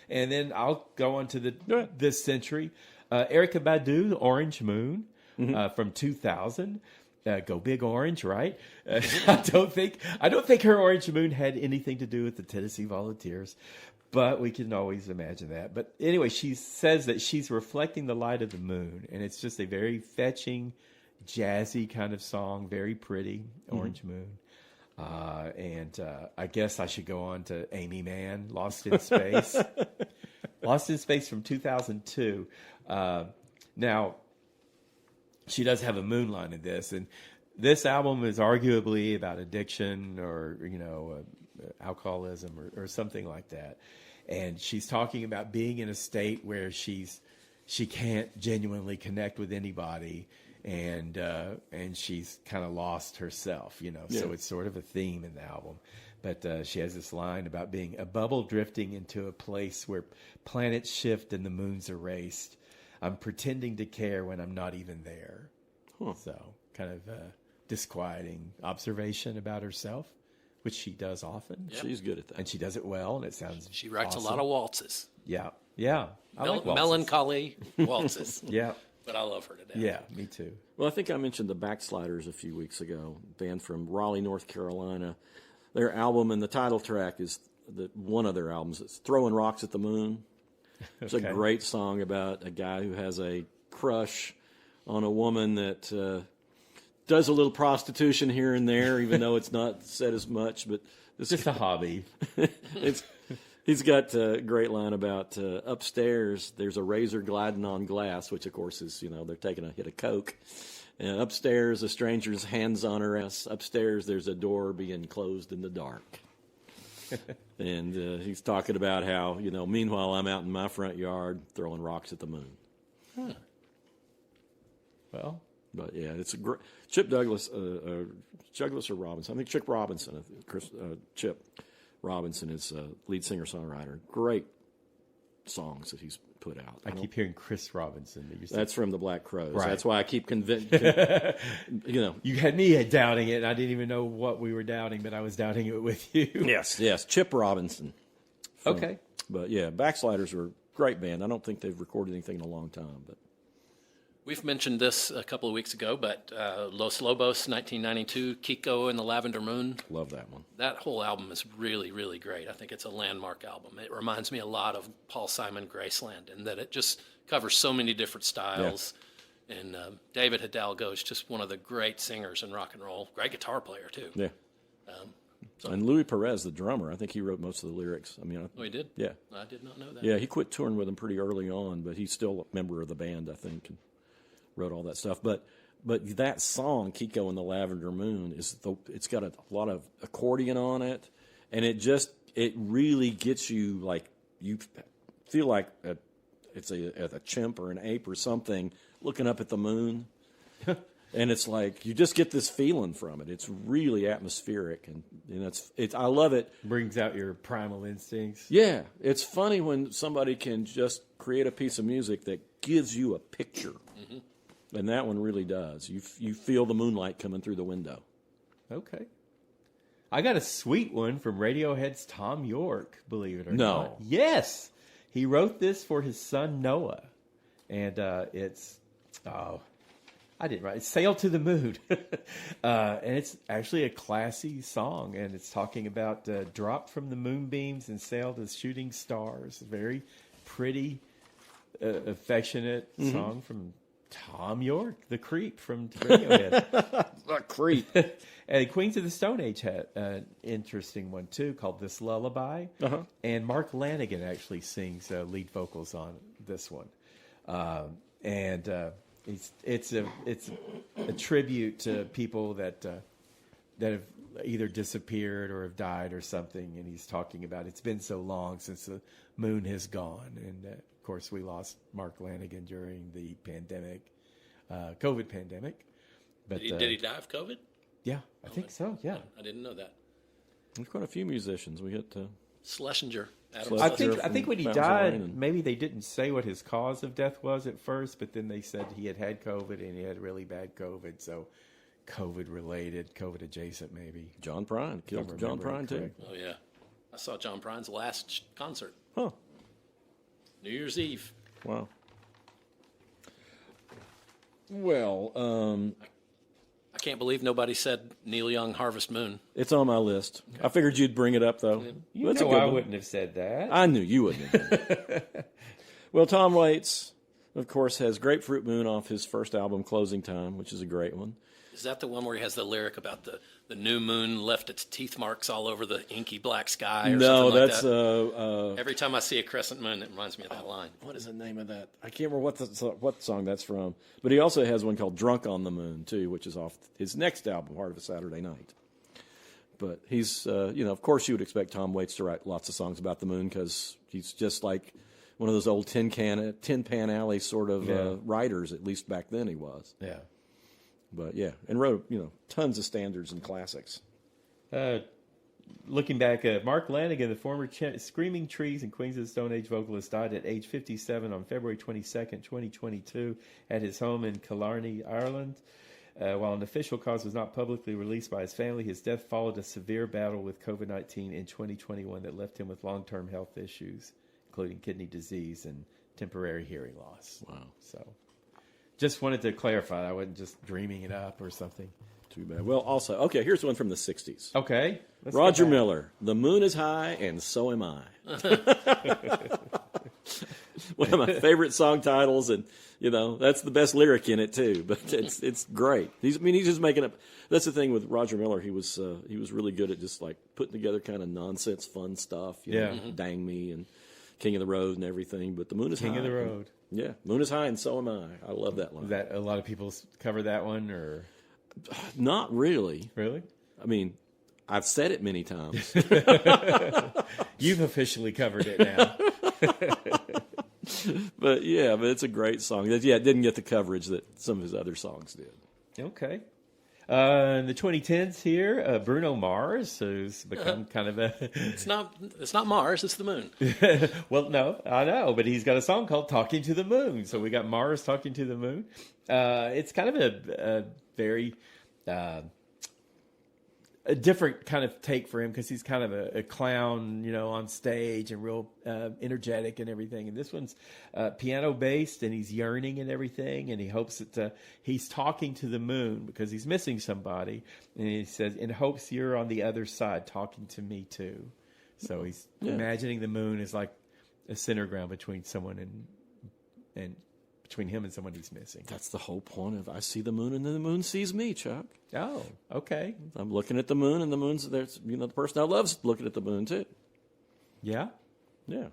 And then I'll go on to this century. Erykah Badu, Orange Moon, from 2000. Go Big Orange, right? I don't think her Orange Moon had anything to do with the Tennessee Volunteers, but we can always imagine that. But anyway, she says that she's reflecting the light of the moon, and it's just a very fetching, jazzy kind of song, very pretty, Orange Moon. And I guess I should go on to Amy Mann, Lost in Space. Lost in Space from 2002. Now, she does have a moon line in this, and this album is arguably about addiction or, alcoholism or something like that. And she's talking about being in a state where she can't genuinely connect with anybody, and she's kind of lost herself, So it's sort of a theme in the album. But she has this line about being a bubble drifting into a place where planets shift and the moon's erased. I'm pretending to care when I'm not even there. Huh. So kind of disquieting observation about herself, which she does often. Yep. She's good at that. And she does it well, and it sounds She writes awesome. a lot of waltzes. Yeah. I like waltzes. Melancholy waltzes. Yeah. But I love her to death. Yeah, me too. Well, I think I mentioned the Backsliders a few weeks ago, band from Raleigh, North Carolina. Their album and the title track is one of their albums. It's Throwing Rocks at the Moon. It's a great song about a guy who has a crush on a woman that does a little prostitution here and there, even though it's not said as much. But it's just a hobby. He's got a great line about upstairs, there's a razor gliding on glass, which, of course, is, they're taking a hit of Coke. And upstairs, a stranger's hands on her ass. Upstairs, there's a door being closed in the dark. And he's talking about how, meanwhile, I'm out in my front yard throwing rocks at the moon. Huh. Well. But, yeah, it's a great... Douglas or Robinson. I think Chip Robinson. Chip Robinson is lead singer-songwriter. Great songs that he's put out. I keep hearing Chris Robinson. That's from the Black Crowes. Right. That's why I keep convinced. You had me doubting it, and I didn't even know what we were doubting, but I was doubting it with you. Yes. Chip Robinson. Okay. But, yeah, Backsliders were a great band. I don't think they've recorded anything in a long time, but... We've mentioned this a couple of weeks ago, but Los Lobos, 1992, Kiko and the Lavender Moon. Love that one. That whole album is really, really great. I think it's a landmark album. It reminds me a lot of Paul Simon Graceland in that it just covers so many different styles. Yeah. And David Hidalgo is just one of the great singers in rock and roll. Great guitar player, too. Yeah. And Louis Perez, the drummer, I think he wrote most of the lyrics. Oh, he did? Yeah. I did not know that. Yeah, he quit touring with them pretty early on, but he's still a member of the band, I think, and wrote all that stuff. But that song, Kiko and the Lavender Moon, it's got a lot of accordion on it, and it really gets you, like, you feel like it's a chimp or an ape or something looking up at the moon. And it's like you just get this feeling from it. It's really atmospheric, and I love it. Brings out your primal instincts. Yeah, it's funny when somebody can just create a piece of music that gives you a picture, and that one really does. You feel the moonlight coming through the window. Okay, I got a sweet one from Radiohead's Tom York. Believe it or not, yes, he wrote this for his son Noah, and it's I didn't write it. Sail to the Moon. And it's actually a classy song, and it's talking about dropped from the moonbeams and sailed as shooting stars. A very pretty, affectionate song from Tom York, the creep from Radiohead. A creep. And Queens of the Stone Age had an interesting one too, called "This Lullaby," and Mark Lanigan actually sings lead vocals on this one, and it's a tribute to people that have either disappeared or have died or something, and he's talking about it's been so long since the moon has gone, and of course we lost Mark Lanigan during the pandemic, COVID pandemic. But Did he die of COVID? Yeah, I think so. Yeah, I didn't know that. There's quite a few musicians. We got Schlesinger. Adam Schlesinger. I Schlesinger. think when he Fountains of died, Wayne and- maybe they didn't say what his cause of death was at first, but then they said he had COVID and he had really bad COVID, so COVID related, COVID adjacent maybe. John Prine. Killed I'm John remembering Prine, too. correctly. Oh, yeah. I saw John Prine's last concert, Huh. New Year's Eve. Wow. Well, I can't believe nobody said Neil Young, Harvest Moon. it's on my list. I figured you'd bring it up, though. You That's a know good I one. wouldn't have said that. I knew you wouldn't have. Well, Tom Waits, of course, has Grapefruit Moon off his first album, Closing Time, which is a great one. Is that the one where he has the lyric about the new moon left its teeth marks all over the inky black sky? Or No, something like that's that? Every time I see a crescent moon, it reminds me of that line. what is the name of that? I can't remember what song that's from. But he also has one called Drunk on the Moon, too, which is off his next album, Heart of a Saturday Night. But he's, of course you would expect Tom Waits to write lots of songs about the moon because he's just like one of those old Tin Pan Alley sort of writers, at least back then he was. Yeah. But yeah, and wrote, tons of standards and classics. Looking back, Mark Lanigan, the former Screaming Trees and Queens of the Stone Age vocalist, died at age 57 on February 22nd, 2022, at his home in Killarney, Ireland. While an official cause was not publicly released by his family, his death followed a severe battle with COVID-19 in 2021 that left him with long-term health issues, including kidney disease and temporary hearing loss. Wow. So just wanted to clarify. I wasn't just dreaming it up or something. Too bad. Well, also, okay, here's one from the 60s. Okay. let's go Roger back. Miller, The Moon is High and So Am I. One of my favorite song titles, and that's the best lyric in it too. But it's great. He's just making up. That's the thing with Roger Miller. He was really good at just like putting together kind of nonsense, fun stuff. Dang Me and King of the Road and everything. But The Moon is High. King of the Road. Yeah, Moon is High and So Am I. I love that line. Is that a lot of people cover that one, or Not really. really? I mean, I've said it many times. You've officially covered it now. But it's a great song. It didn't get the coverage that some of his other songs did. Okay. In the 2010s here, Bruno Mars, who's become kind of a... It's not Mars, it's the moon. Well, no, I know, but he's got a song called Talking to the Moon. So we got Mars talking to the moon. It's kind of a very... a different kind of take for him because he's kind of a clown, on stage and real energetic and everything. And this one's piano based, and he's yearning and everything. And he hopes that he's talking to the moon because he's missing somebody. And he says, in hopes you're on the other side talking to me too. So he's imagining the moon is like a center ground between someone and between him and someone he's missing. That's the whole point of I see the moon and then the moon sees me, Chuck. Oh, okay. I'm looking at the moon and the moon's there. The person I love's looking at the moon too. Yeah. Yeah.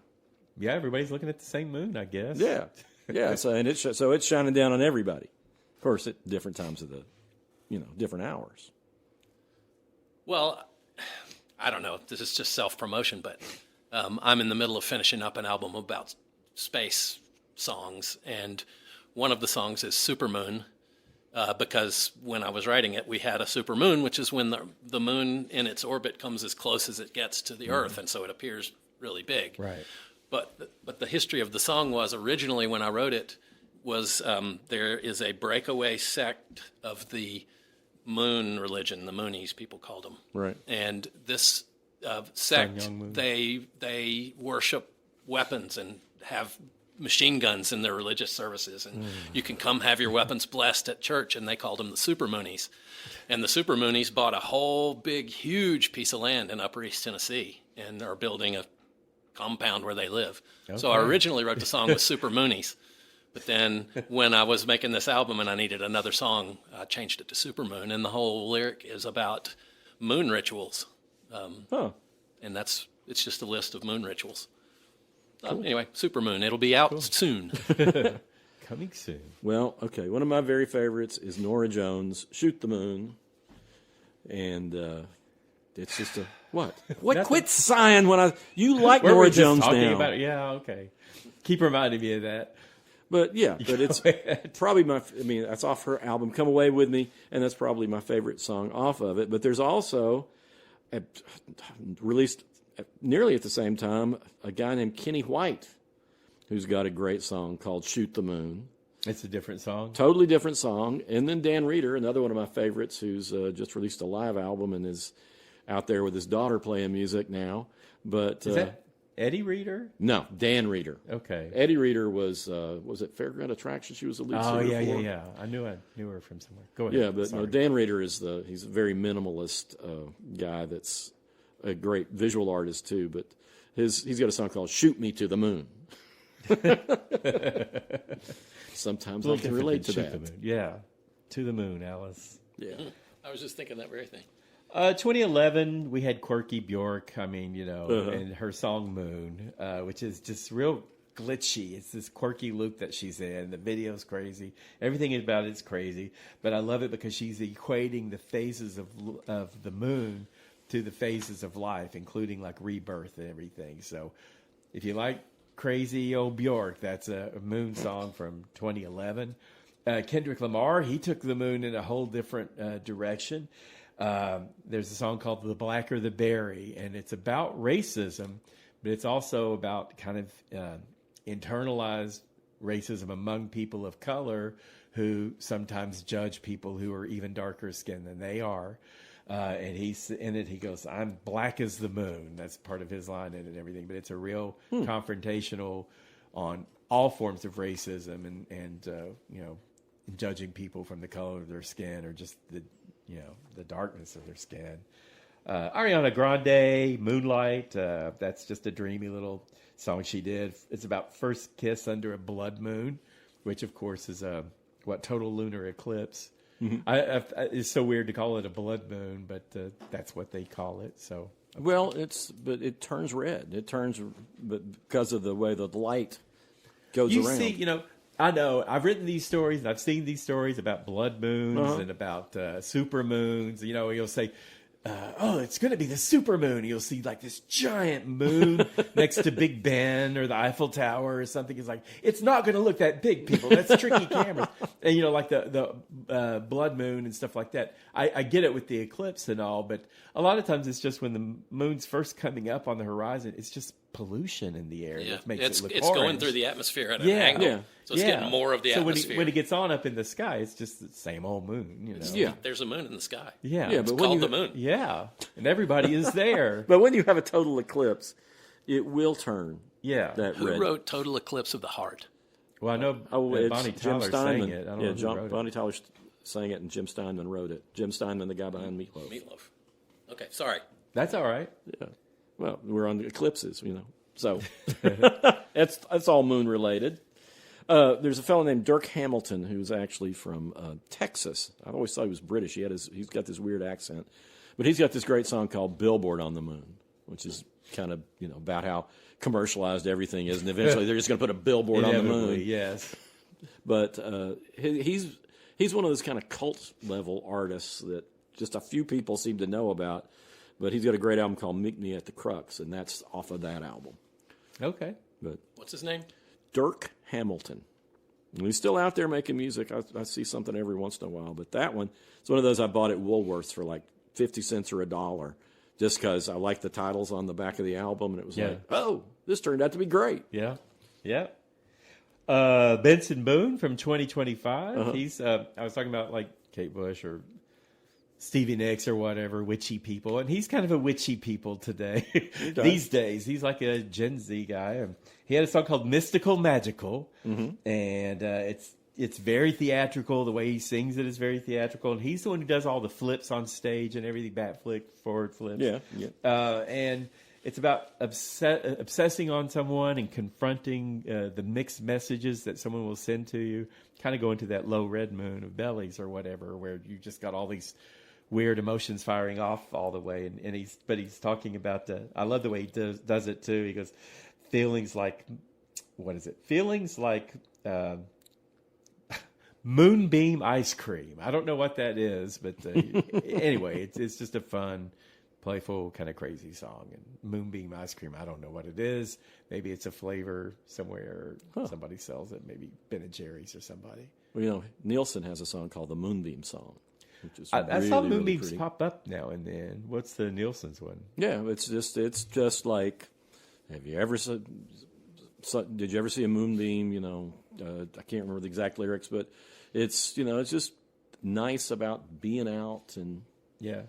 Yeah, everybody's looking at the same moon, I guess. Yeah. Yeah. So it's shining down on everybody. Of course, at different times of the, different hours. Well, I don't know. This is just self-promotion, but I'm in the middle of finishing up an album about space songs, and one of the songs is Supermoon, because when I was writing it, we had a supermoon, which is when the moon in its orbit comes as close as it gets to the Earth, and so it appears really big. Right. But the history of the song was originally when I wrote it was there is a breakaway sect of the moon religion, the Moonies, people called them. Right. And this sect, Young Moon. they worship weapons and have machine guns in their religious services, and you can come have your weapons blessed at church, and they called them the Super Moonies. And the Super Moonies bought a whole big, huge piece of land in Upper East Tennessee and are building a compound where they live. So I originally wrote the song with Super Moonies, But then when I was making this album and I needed another song, I changed it to Supermoon, and the whole lyric is about moon rituals. And it's just a list of moon rituals. Anyway, Supermoon. It'll be out soon. Coming soon. Well, okay. One of my very favorites is Norah Jones' "Shoot the Moon," and it's just a what? What? Quit sighing when you like Were we Norah just Jones talking now? about it? Yeah, okay. Keep reminding me of that. But yeah, but it's probably that's off her album "Come Away with Me," and that's probably my favorite song off of it. But there's also released nearly at the same time a guy named Kenny White, who's got a great song called "Shoot the Moon." It's a different song. Totally different song. And then Dan Reeder, another one of my favorites, who's just released a live album and is out there with his daughter playing music now. But Is that Eddie Reeder? no, Dan Reeder. Okay. Eddie Reeder was it Fairground Attraction? She was the lead Oh, singer for. yeah. I knew her from somewhere. Go ahead. Yeah, but Sorry. no, Dan Reeder he's a very minimalist guy that's a great visual artist too. But he's got a song called "Shoot Me to the Moon." Sometimes I can relate to Shoot that. the moon. Yeah. To the moon, Alice. Yeah. I was just thinking that very thing. 2011, we had Quirky Bjork, Uh-huh. and her song Moon, which is just real glitchy. It's this quirky loop that she's in. The video's crazy. Everything about it's crazy. But I love it because she's equating the phases of the moon to the phases of life, including like rebirth and everything. So if you like crazy old Bjork, that's a moon song from 2011. Kendrick Lamar, he took the moon in a whole different direction. There's a song called "The Blacker the Berry," and it's about racism, but it's also about kind of internalized racism among people of color who sometimes judge people who are even darker skinned than they are. And he's in it. He goes, "I'm black as the moon." That's part of his line in it and everything. But it's a real confrontational on all forms of racism and judging people from the color of their skin or just the darkness of their skin. Ariana Grande, "Moonlight." That's just a dreamy little song she did. It's about first kiss under a blood moon, which of course is a total lunar eclipse. Mm-hmm. It's so weird to call it a blood moon, but that's what they call it. So, Well, but it turns red. It turns, but because of the way the light goes around. See, I know I've written these stories and I've seen these stories about blood moons and about super moons. You'll say, "Oh, it's going to be the super moon." You'll see like this giant moon next to Big Ben or the Eiffel Tower or something. It's like, it's not going to look that big, people. That's tricky cameras. And like the blood moon and stuff like that. I get it with the eclipse and all, but a lot of times it's just when the moon's first coming up on the horizon, it's just pollution in the air. Yeah, Which makes it's it look it's orange. going through the atmosphere at an Yeah. angle. Yeah. So it's getting more of the so atmosphere. when it gets on up in the sky, it's just the same old moon. Yeah. There's a moon in the sky. Yeah. Yeah, It's but when called you, the moon. Yeah. And everybody is there. but when you have a total eclipse, it will turn Yeah. that Who red. wrote "Total Eclipse of the Heart"? Well, I know It's Bonnie Jim Tyler sang Steinman. it. I don't Yeah, know who wrote Bonnie Tyler sang it, and Jim Steinman wrote it. Jim Steinman, the guy behind Meatloaf. Meatloaf. Okay, sorry. it. That's all right. Yeah. Well, we're on the eclipses, So that's all moon related. There's a fellow named Dirk Hamilton who's actually from Texas. I always thought he was British. He's got this weird accent, but he's got this great song called "Billboard on the Moon," which is kind of about how commercialized everything is, and eventually they're just going to put a billboard on the moon. Inevitably, yes. But he's one of those kind of cult level artists that just a few people seem to know about. But he's got a great album called "Meet Me at the Crux," and that's off of that album. Okay. But What's his name? Dirk Hamilton. And he's still out there making music. I see something every once in a while. But that one, it's one of those I bought at Woolworths for like 50 cents or $1, just because I liked the titles on the back of the album. And it was like, oh, this turned out to be great. Yeah. Yeah. Benson Boone from 2025. He's I was talking about like Kate Bush or Stevie Nicks or whatever, witchy people. And he's kind of a witchy people today. These days. He's like a Gen Z guy. And he had a song called Mystical Magical. And it's very theatrical. The way he sings it is very theatrical. And he's the one who does all the flips on stage and everything, back flip, forward flips. Yeah. And It's about obsessing on someone and confronting the mixed messages that someone will send to you. Kind of going to that low red moon of bellies or whatever, where you just got all these weird emotions firing off all the way. And he's talking about I love the way he does it too. He goes, feelings like, what is it? Feelings like moonbeam ice cream. I don't know what that is, but anyway, it's just a fun, playful, kind of crazy song. And moonbeam ice cream, I don't know what it is. Maybe it's a flavor somewhere. Somebody sells it. Maybe Ben & Jerry's or somebody. Well, Nielsen has a song called the Moonbeam Song, which is I saw really moonbeams pretty. pop up now and then. What's the Nielsen's one? Yeah, it's just like, have you ever did you ever see a moonbeam? I can't remember the exact lyrics, but it's it's just nice about being out and Yeah.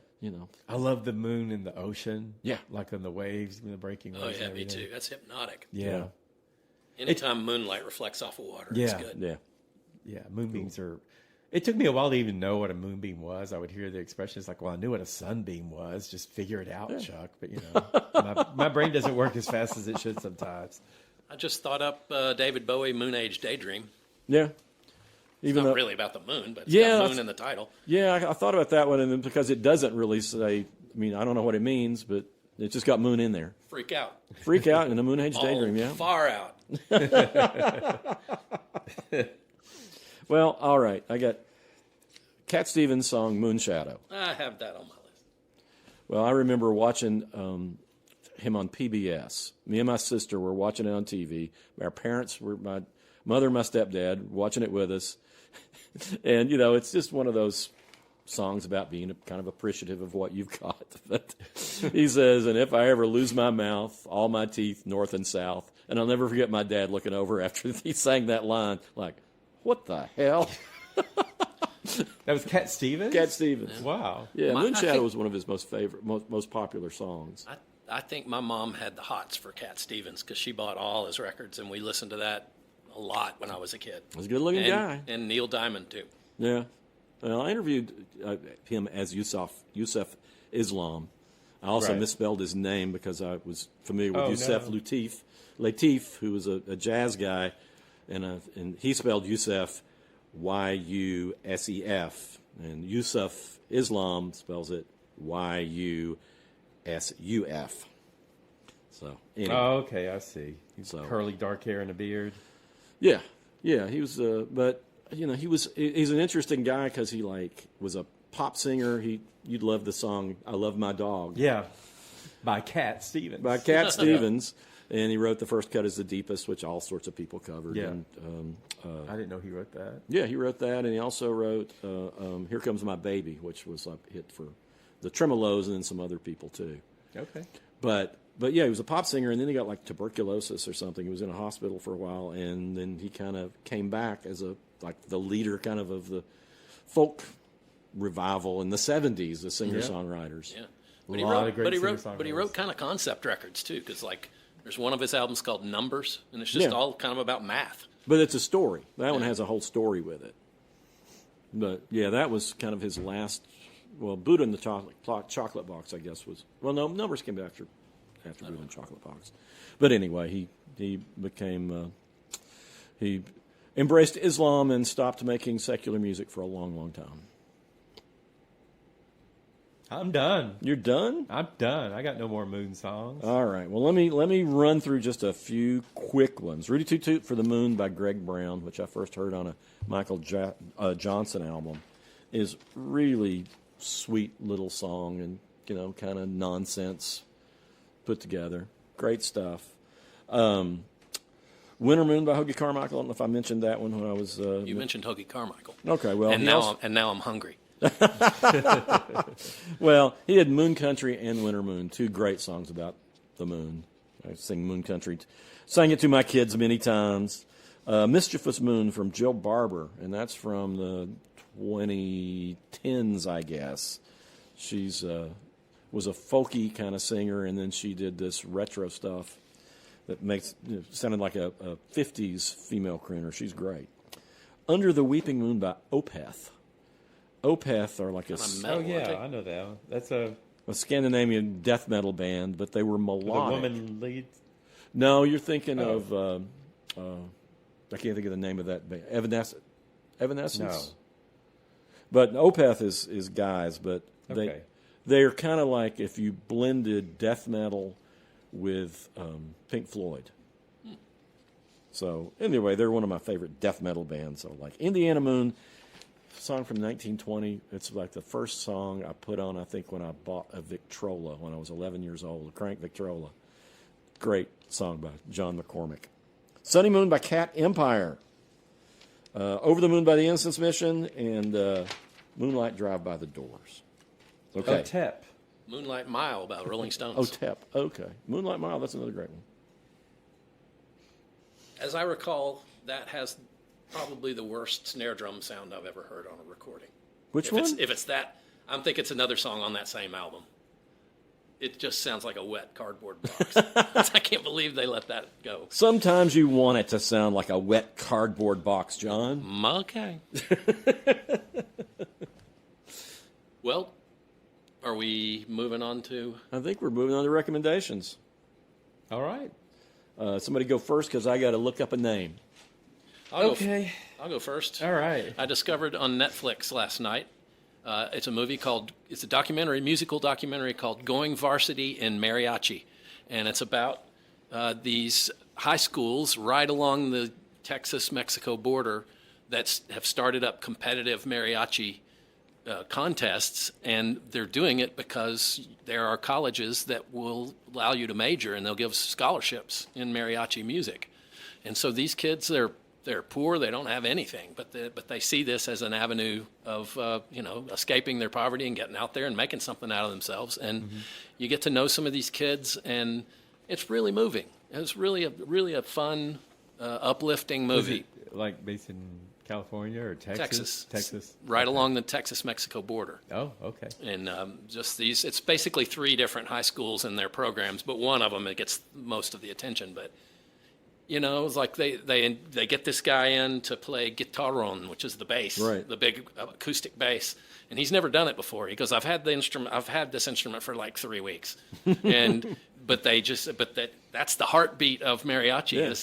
I love the moon in the ocean. Yeah. Like on the waves, the breaking waves. Oh, and yeah, me everything. too. That's hypnotic. Yeah. Anytime moonlight reflects off of water, it's Yeah. good. Yeah. Yeah. Moonbeams are. It took me a while to even know what a moonbeam was. I would hear the expressions like, well, I knew what a sunbeam was. Just figure it out, Chuck. But, my brain doesn't work as fast as it should sometimes. I just thought up David Bowie, Moon Age Daydream. Yeah. It's Even not though, really about the moon, but it's Yeah, got moon in the title. I thought about that one, and then because it doesn't really say, I don't know what it means, but it just got moon in there. Freak out. Freak out in a Moon Age Daydream, yeah. Far out. Well, all right. I got Cat Stevens' song Moon Shadow. I have that on my list. Well, I remember watching him on PBS. Me and my sister were watching it on TV. Our parents were, my mother and my stepdad, watching it with us. And, it's just one of those songs about being kind of appreciative of what you've got. But he says, and if I ever lose my mouth, all my teeth, north and south. And I'll never forget my dad looking over after he sang that line, like, what the hell? That was Cat Stevens? Cat Stevens. Wow. Yeah, I Moon Shadow think- was one of his most favorite, most popular songs. I think my mom had the hots for Cat Stevens because she bought all his records, and we listened to that a lot when I was a kid. He's a good-looking guy. And Neil Diamond, too. Yeah. Well, I interviewed him as Yusuf Islam. I also Right. misspelled his name because I was familiar with Oh, Yusuf no. Lateef, who was a jazz guy, and he spelled Yusuf Yusef, and Yusuf Islam spells it Yusuf. So anyway. Oh, okay. I see. So- Curly, dark hair and a beard. Yeah, he was. But he's an interesting guy because he was a pop singer. You'd love the song "I Love My Dog" Yeah. By Cat Stevens. by Cat Stevens, and he wrote the first cut as the deepest, which all sorts of people covered. Yeah. And, I didn't know he wrote that. yeah, he wrote that, and he also wrote "Here Comes My Baby," which was a hit for the Tremolos and then some other people too. Okay. But yeah, he was a pop singer, and then he got tuberculosis or something. He was in a hospital for a while, and then he kind of came back as the leader kind of the folk revival in the 70s, the singer-songwriters. Yeah. A lot of great but he singer-songwriters. wrote kind of concept records, too, because, there's one of his albums called Numbers, and it's just Yeah. all kind of about math. But it's a story. That one has a whole story with it. But, yeah, that was kind of his last, Buddha and the Chocolate Box, I guess, was, no, Numbers came after Buddha and Chocolate Box. But anyway, he became, he embraced Islam and stopped making secular music for a long, long time. I'm done. You're done? I'm done. I got no more Moon songs. All right. Well, let me run through just a few quick ones. "Rudy Toot Toot for the Moon" by Greg Brown, which I first heard on a Michael Johnson album, is really sweet little song and kind of nonsense put together. Great stuff. "Winter Moon" by Hoagie Carmichael. I don't know if I mentioned that one when I was. You mentioned Hoagie Carmichael. Okay. Well, And he now, also- now I'm hungry. Well, he had "Moon Country" and "Winter Moon," two great songs about the moon. I sing "Moon Country," sang it to my kids many times. "Mischievous Moon" from Jill Barber, and that's from the 2010s, I guess. She's was a folky kind of singer, and then she did this retro stuff that sounded like a 50s female crooner. She's great. "Under the Weeping Moon" by Opeth. Opeth are like a Kinda Oh, metal, aren't yeah. they? I know that one. That's a a Scandinavian death metal band, but they were The melodic. woman lead. No, you're thinking of, I can't think of the name of that band. Evanescence? No. But Opeth is guys, but Okay. they're kind of like if you blended death metal with Pink Floyd. So anyway, they're one of my favorite death metal bands. So like Indiana Moon, song from 1920. It's like the first song I put on, I think, when I bought a Victrola when I was 11 years old, a crank Victrola. Great song by John McCormick. Sunny Moon by Cat Empire. Over the Moon by the Innocence Mission, and Moonlight Drive by the Doors. Okay. Otep. Moonlight Mile by Rolling Stones. Otep. Okay. Moonlight Mile, that's another great one. As I recall, that has probably the worst snare drum sound I've ever heard on a recording. Which If one? it's that, I think it's another song on that same album. It just sounds like a wet cardboard box. I can't believe they let that go. Sometimes you want it to sound like a wet cardboard box, John. Okay. Well, are we moving on to? I think we're moving on to recommendations. All right. Somebody go first because I got to look up a name. I'll Okay. I'll go first. All right. I discovered on Netflix last night. It's a movie it's a musical documentary called Going Varsity in Mariachi. And it's about these high schools right along the Texas-Mexico border that have started up competitive mariachi contests. And they're doing it because there are colleges that will allow you to major, and they'll give scholarships in mariachi music. And so these kids, they're poor, they don't have anything, but they see this as an avenue of escaping their poverty and getting out there and making something out of themselves. And you get to know some of these kids, and it's really moving. It's really a fun, uplifting Was movie. it like based in California or Texas? Texas. Right along the Texas-Mexico border. Oh, okay. And it's basically 3 different high schools and their programs, but one of them, it gets most of the attention. But it's like they get this guy in to play guitarron, which is the bass, Right. the big acoustic bass, and he's never done it before. He goes, I've had this instrument for like 3 weeks, but that's the heartbeat of mariachi Yeah. is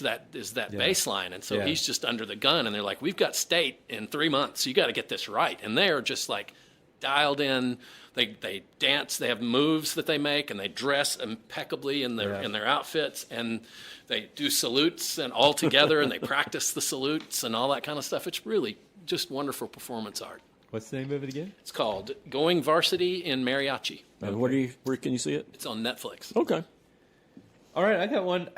that bass line, and so Yeah. he's just under the gun, and they're like, we've got state in 3 months, you got to get this right, and they're just like dialed in. They dance. They have moves that they make, and they dress impeccably in their outfits, and they do salutes and all together, and they practice the salutes and all that kind of stuff. It's really just wonderful performance art. What's the name of it again? It's called Going Varsity in Mariachi. And where can you see it? It's on Netflix. Okay. All right, I got one.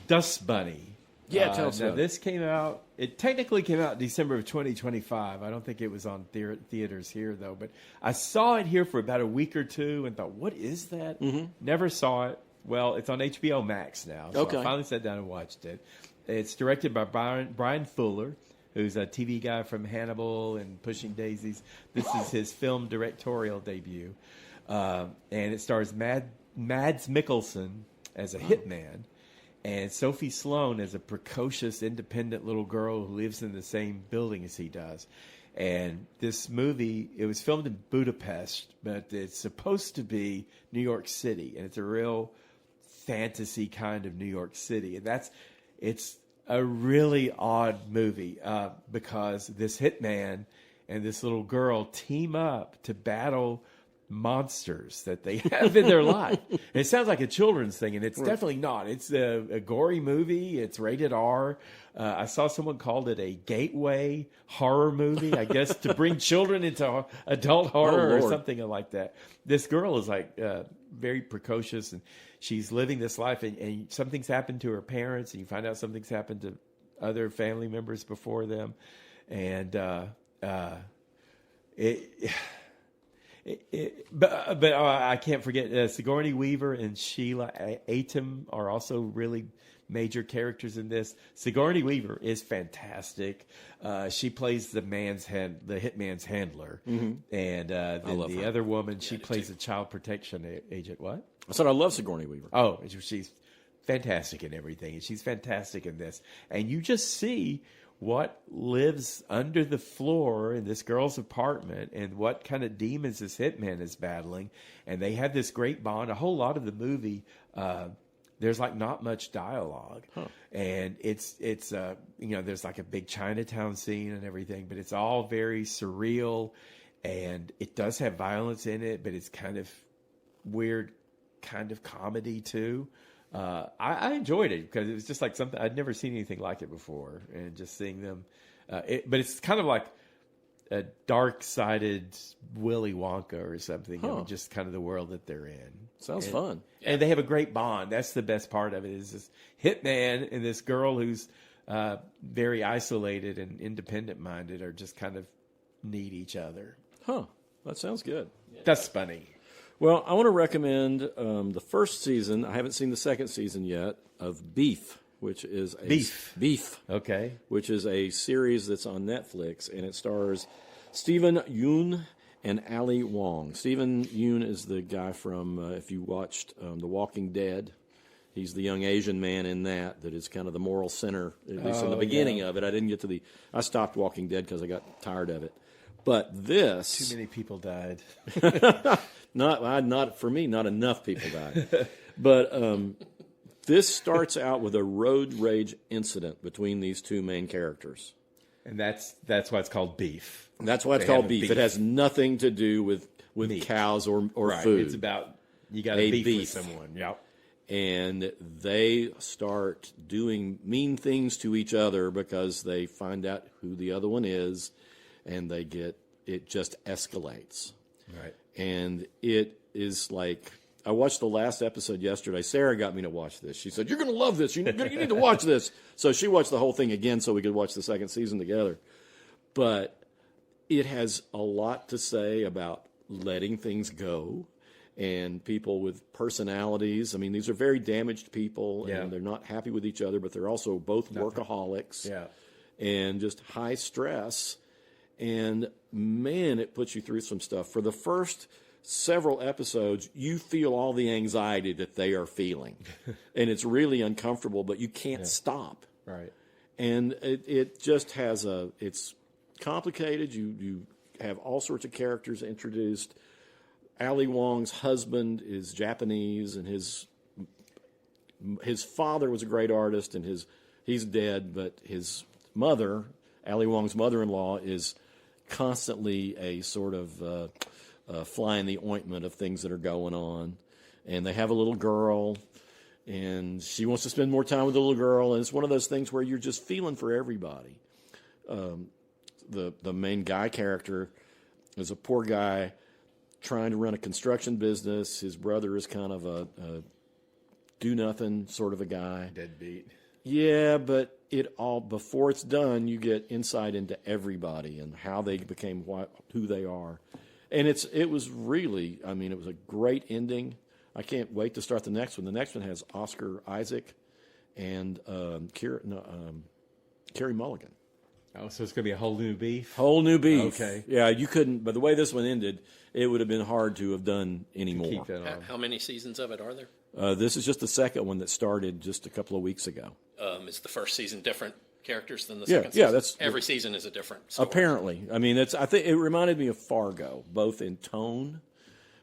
Dust Bunny. Yeah, tell us now about it. this came out. It technically came out December of 2025. I don't think it was on theaters here though. But I saw it here for about a week or two and thought, "What is that?" Never saw it. Well, it's on HBO Max now. So Okay. I finally sat down and watched it. It's directed by Brian Fuller, who's a TV guy from Hannibal and Pushing Daisies. This is his film directorial debut, and it stars Mads Mikkelsen as a hitman. And Sophie Sloane is a precocious, independent little girl who lives in the same building as he does. And this movie, it was filmed in Budapest, but it's supposed to be New York City. And it's a real fantasy kind of New York City. And it's a really odd movie because this hitman and this little girl team up to battle monsters that they have in their life. And it sounds like a children's thing, and it's definitely not. It's a gory movie. It's rated R. I saw someone called it a gateway horror movie, I guess, to bring children into adult horror or something like that. This girl is like very precocious, and she's living this life, and something's happened to her parents, and you find out something's happened to other family members before them, and But I can't forget Sigourney Weaver and Sheila Atom are also really major characters in this. Sigourney Weaver is fantastic. She plays the hitman's handler, and then the other woman, she plays a child protection agent. What? I said I love Sigourney Weaver. She's fantastic in everything, and she's fantastic in this. And you just see what lives under the floor in this girl's apartment and what kind of demons this hitman is battling. And they have this great bond. A whole lot of the movie, there's like not much dialogue, and it's there's like a big Chinatown scene and everything, but it's all very surreal, and it does have violence in it, but it's kind of weird, kind of comedy too. I enjoyed it because it was just like something I'd never seen anything like it before, and just seeing them. But it's kind of like a dark-sided Willy Wonka or something. Just kind of the world that they're in. Sounds fun. And they have a great bond. That's the best part of it. Is this hitman and this girl who's very isolated and independent-minded are just kind of need each other. That sounds good. That's funny. Well, I want to recommend the first season. I haven't seen the second season yet of Beef, which is Beef. Okay. Which is a series that's on Netflix, and it stars Steven Yeun and Ali Wong. Steven Yeun is the guy from, if you watched The Walking Dead, he's the young Asian man in that is kind of the moral center, at least in the beginning of it. I stopped Walking Dead because I got tired of it. But this... Too many people died. Not for me, not enough people died. But this starts out with a road rage incident between these two main characters. And that's why it's called Beef. That's why it's called beef. It has nothing to do with cows or right. food. It's about you got to beef with someone. Yep. And they start doing mean things to each other because they find out who the other one is, and it just escalates. Right. And it is like, I watched the last episode yesterday. Sarah got me to watch this. She said, "You're going to love this. You need to watch this." So she watched the whole thing again so we could watch the second season together. But it has a lot to say about letting things go and people with personalities. I mean, these are very damaged people, and they're not happy with each other, but they're also both workaholics and just high stress. And, man, it puts you through some stuff. For the first several episodes, you feel all the anxiety that they are feeling. And it's really uncomfortable, but you can't stop. Right. And it just has it's complicated. You have all sorts of characters introduced. Ali Wong's husband is Japanese, and his father was a great artist, and he's dead, but his mother, Ali Wong's mother-in-law, is constantly a sort of fly in the ointment of things that are going on. And they have a little girl, and she wants to spend more time with the little girl, and it's one of those things where you're just feeling for everybody. The main guy character is a poor guy trying to run a construction business. His brother is kind of a do-nothing sort of a guy. Deadbeat. Yeah, but before it's done, you get insight into everybody and how they became who they are. And it was really, it was a great ending. I can't wait to start the next one. The next one has Oscar Isaac and Carey Mulligan. Oh, so it's going to be a whole new Beef? Whole new Beef. Okay. Yeah, you couldn't, but the way this one ended, it would have been hard to have done any more. Keep that on. How many seasons of it are there? This is just the second one that started just a couple of weeks ago. Is the first season different characters than the second season? Yeah, that's every season is a different story. Apparently. I think it reminded me of Fargo, both in tone,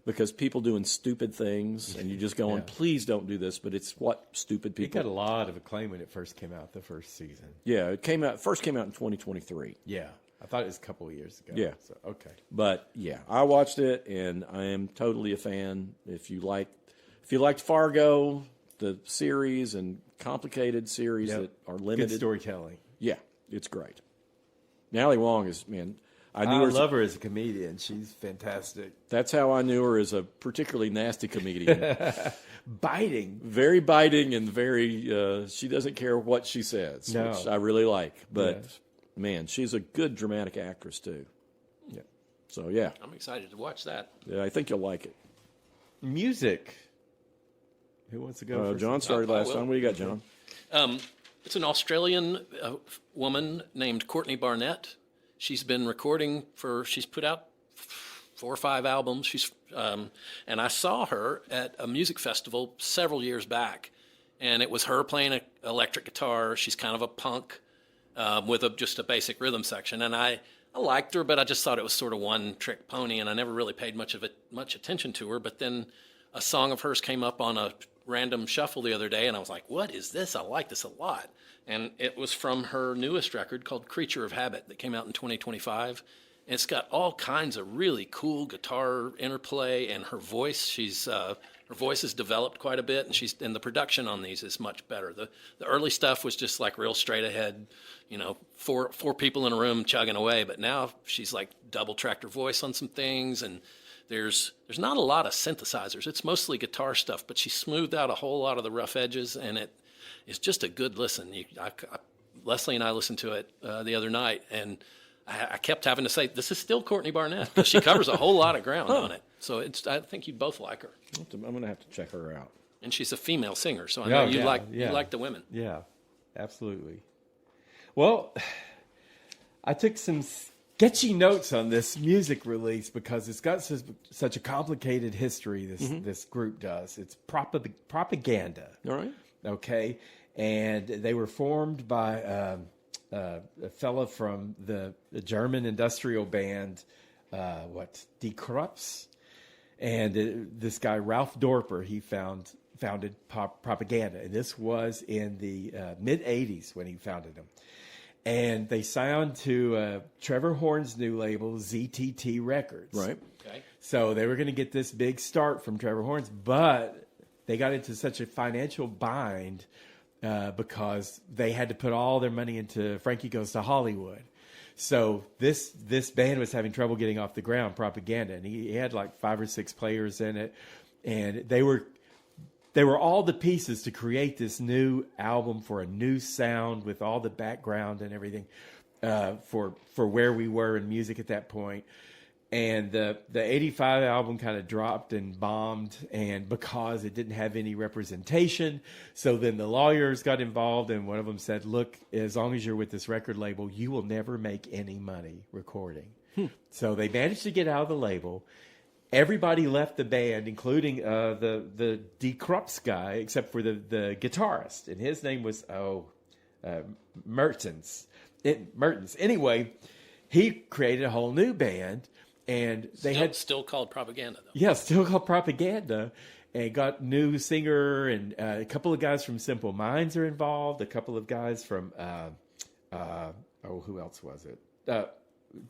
because people doing stupid things, and you're just going, please don't do this, but it's what stupid people... It got a lot of acclaim when it first came out, the first season. Yeah, it first came out in 2023. Yeah. I thought it was a couple of years ago. Yeah. So, okay. But, yeah, I watched it, and I am totally a fan. If you liked Fargo, the series, and complicated series that are limited... Good storytelling. Yeah, it's great. Now, Ali Wong is, man... I love her as a comedian. She's fantastic. That's how I knew her as a particularly nasty comedian. Biting. Very biting and very, she doesn't care what she says, which I really like. But, man, she's a good dramatic actress, too. Yeah. So, yeah. I'm excited to watch that. Yeah, I think you'll like it. Music. Who wants to go first? John started last time. What do you got, John? It's an Australian woman named Courtney Barnett. She's been recording she's put out 4 or 5 albums. And I saw her at a music festival several years back, and it was her playing an electric guitar. She's kind of a punk with just a basic rhythm section. And I liked her, but I just thought it was sort of one-trick pony, and I never really paid much attention to her. But then a song of hers came up on a random shuffle the other day, and I was like, what is this? I like this a lot. And it was from her newest record called Creature of Habit that came out in 2025. And it's got all kinds of really cool guitar interplay, and her voice, her voice has developed quite a bit, and the production on these is much better. The early stuff was just like real straight ahead, four people in a room chugging away, but now she's like double tracked her voice on some things, and there's not a lot of synthesizers. It's mostly guitar stuff, but she smoothed out a whole lot of the rough edges, and it is just a good listen. Leslie and I listened to it the other night, and I kept having to say, this is still Courtney Barnett, because she covers a whole lot of ground on it. So I think you'd both like her. I'm going to have to check her out. And she's a female singer, so I know you like the women. Yeah, absolutely. Well, I took some sketchy notes on this music release because it's got such a complicated history, this group does. It's propaganda. All right. Okay. And they were formed by a fella from the German industrial band, Die Krups, and this guy Ralph Dorper. He founded Propaganda, and this was in the mid '80s when he founded them. And they signed to Trevor Horn's new label, ZTT Records. Right. Okay. So they were going to get this big start from Trevor Horn's, but they got into such a financial bind because they had to put all their money into Frankie Goes to Hollywood. So this band was having trouble getting off the ground, Propaganda, and he had like 5 or 6 players in it, and they were all the pieces to create this new album for a new sound with all the background and everything for where we were in music at that point. And the 85 album kind of dropped and bombed, and because it didn't have any representation. So then the lawyers got involved, and one of them said, look, as long as you're with this record label, you will never make any money recording. So they managed to get out of the label. Everybody left the band, including the Die Krups guy, except for the guitarist, and his name was Mertens. Anyway, he created a whole new band, and they still called Propaganda, though. Yeah, still called Propaganda, and got new singer, and a couple of guys from Simple Minds are involved. A couple of guys from who else was it?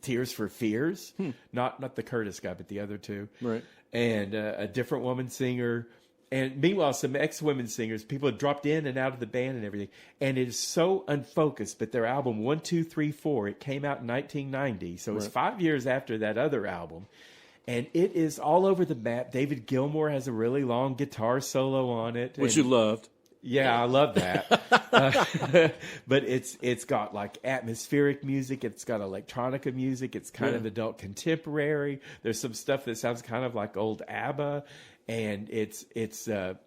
Tears for Fears, not the Curtis guy, but the other two, right? And a different woman singer, and meanwhile some ex-women singers. People had dropped in and out of the band and everything, and it is so unfocused. But their album 1, 2, 3, 4, it came out in 1990, so it's 5 years after that other album, and it is all over the map. David Gilmour has a really long guitar solo on it, which you loved. Yeah, I love that. But it's got like atmospheric music. It's got electronica music. It's kind of adult contemporary. There's some stuff that sounds kind of like old ABBA, and it's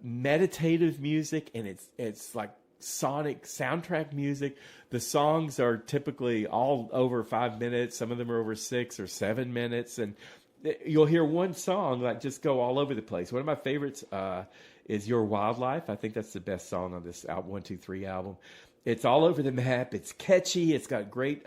meditative music, and it's like sonic soundtrack music. The songs are typically all over 5 minutes. Some of them are over 6 or 7 minutes, and you'll hear one song like just go all over the place. One of my favorites is Your Wildlife. I think that's the best song on this album, 1, 2, 3 album. It's all over the map. It's catchy. It's got great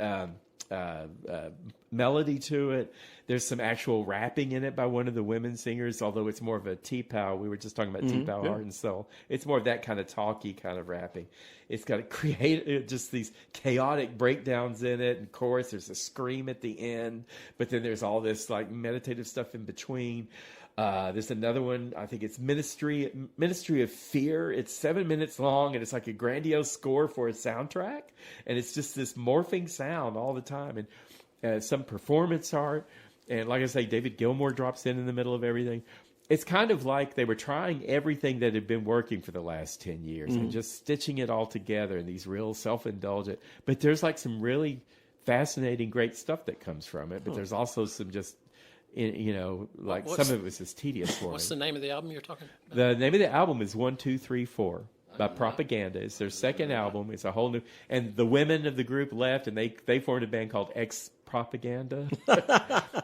melody to it. There's some actual rapping in it by one of the women singers, although it's more of a T-Pow. We were just talking about T-Pow Heart and Soul. It's more of that kind of talky kind of rapping. It's got just these chaotic breakdowns in it, and chorus. There's a scream at the end, but then there's all this like meditative stuff in between. There's another one, I think it's Ministry of Fear. It's 7 minutes long, and it's like a grandiose score for a soundtrack, and it's just this morphing sound all the time, and some performance art, and like I say, David Gilmour drops in the middle of everything. It's kind of like they were trying everything that had been working for the last 10 years and just stitching it all together in these real self-indulgent, but there's like some really fascinating, great stuff that comes from it, but there's also some just like some of it was just tedious for me. What's the name of the album you're talking about? The name of the album is 1, 2, 3, 4 by Propaganda. It's their second album. It's a whole new, and the women of the group left, and they formed a band called propaganda.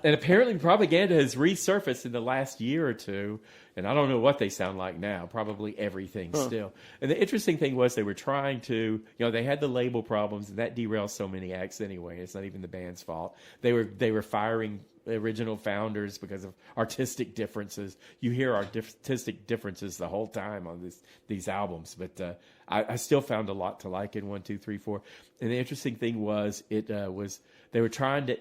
And apparently propaganda has resurfaced in the last year or two. And I don't know what they sound like now. Probably everything still. And the interesting thing was they were trying to, they had the label problems, and that derails so many acts anyway. It's not even the band's fault. They were firing original founders because of artistic differences. You hear artistic differences the whole time on these albums, but I still found a lot to like in 1, 2, 3, 4. And the interesting thing was they were trying to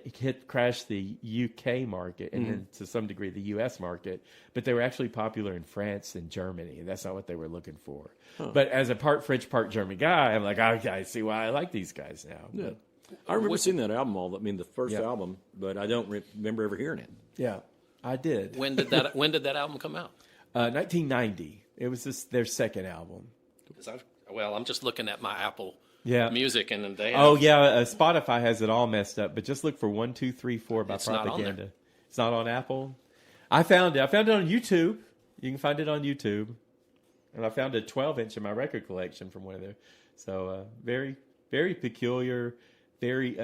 crash the UK market and then to some degree the US market, but they were actually popular in France and Germany, and that's not what they were looking for. But as a part French, part German guy, I'm like, I see why I like these guys now. Yeah. I remember seeing that album the first album, but I don't remember ever hearing it. Yeah, I did. When did that album come out? 1990. It was their second album. I'm just looking at my Apple Yeah. Music, and they have, Spotify has it all messed up, but just look for 1, 2, 3, 4 by It's not on Propaganda. It's not on Apple. I found it on YouTube. You can find it on YouTube. And I found a 12-inch in my record collection from one of their. So very, very peculiar, very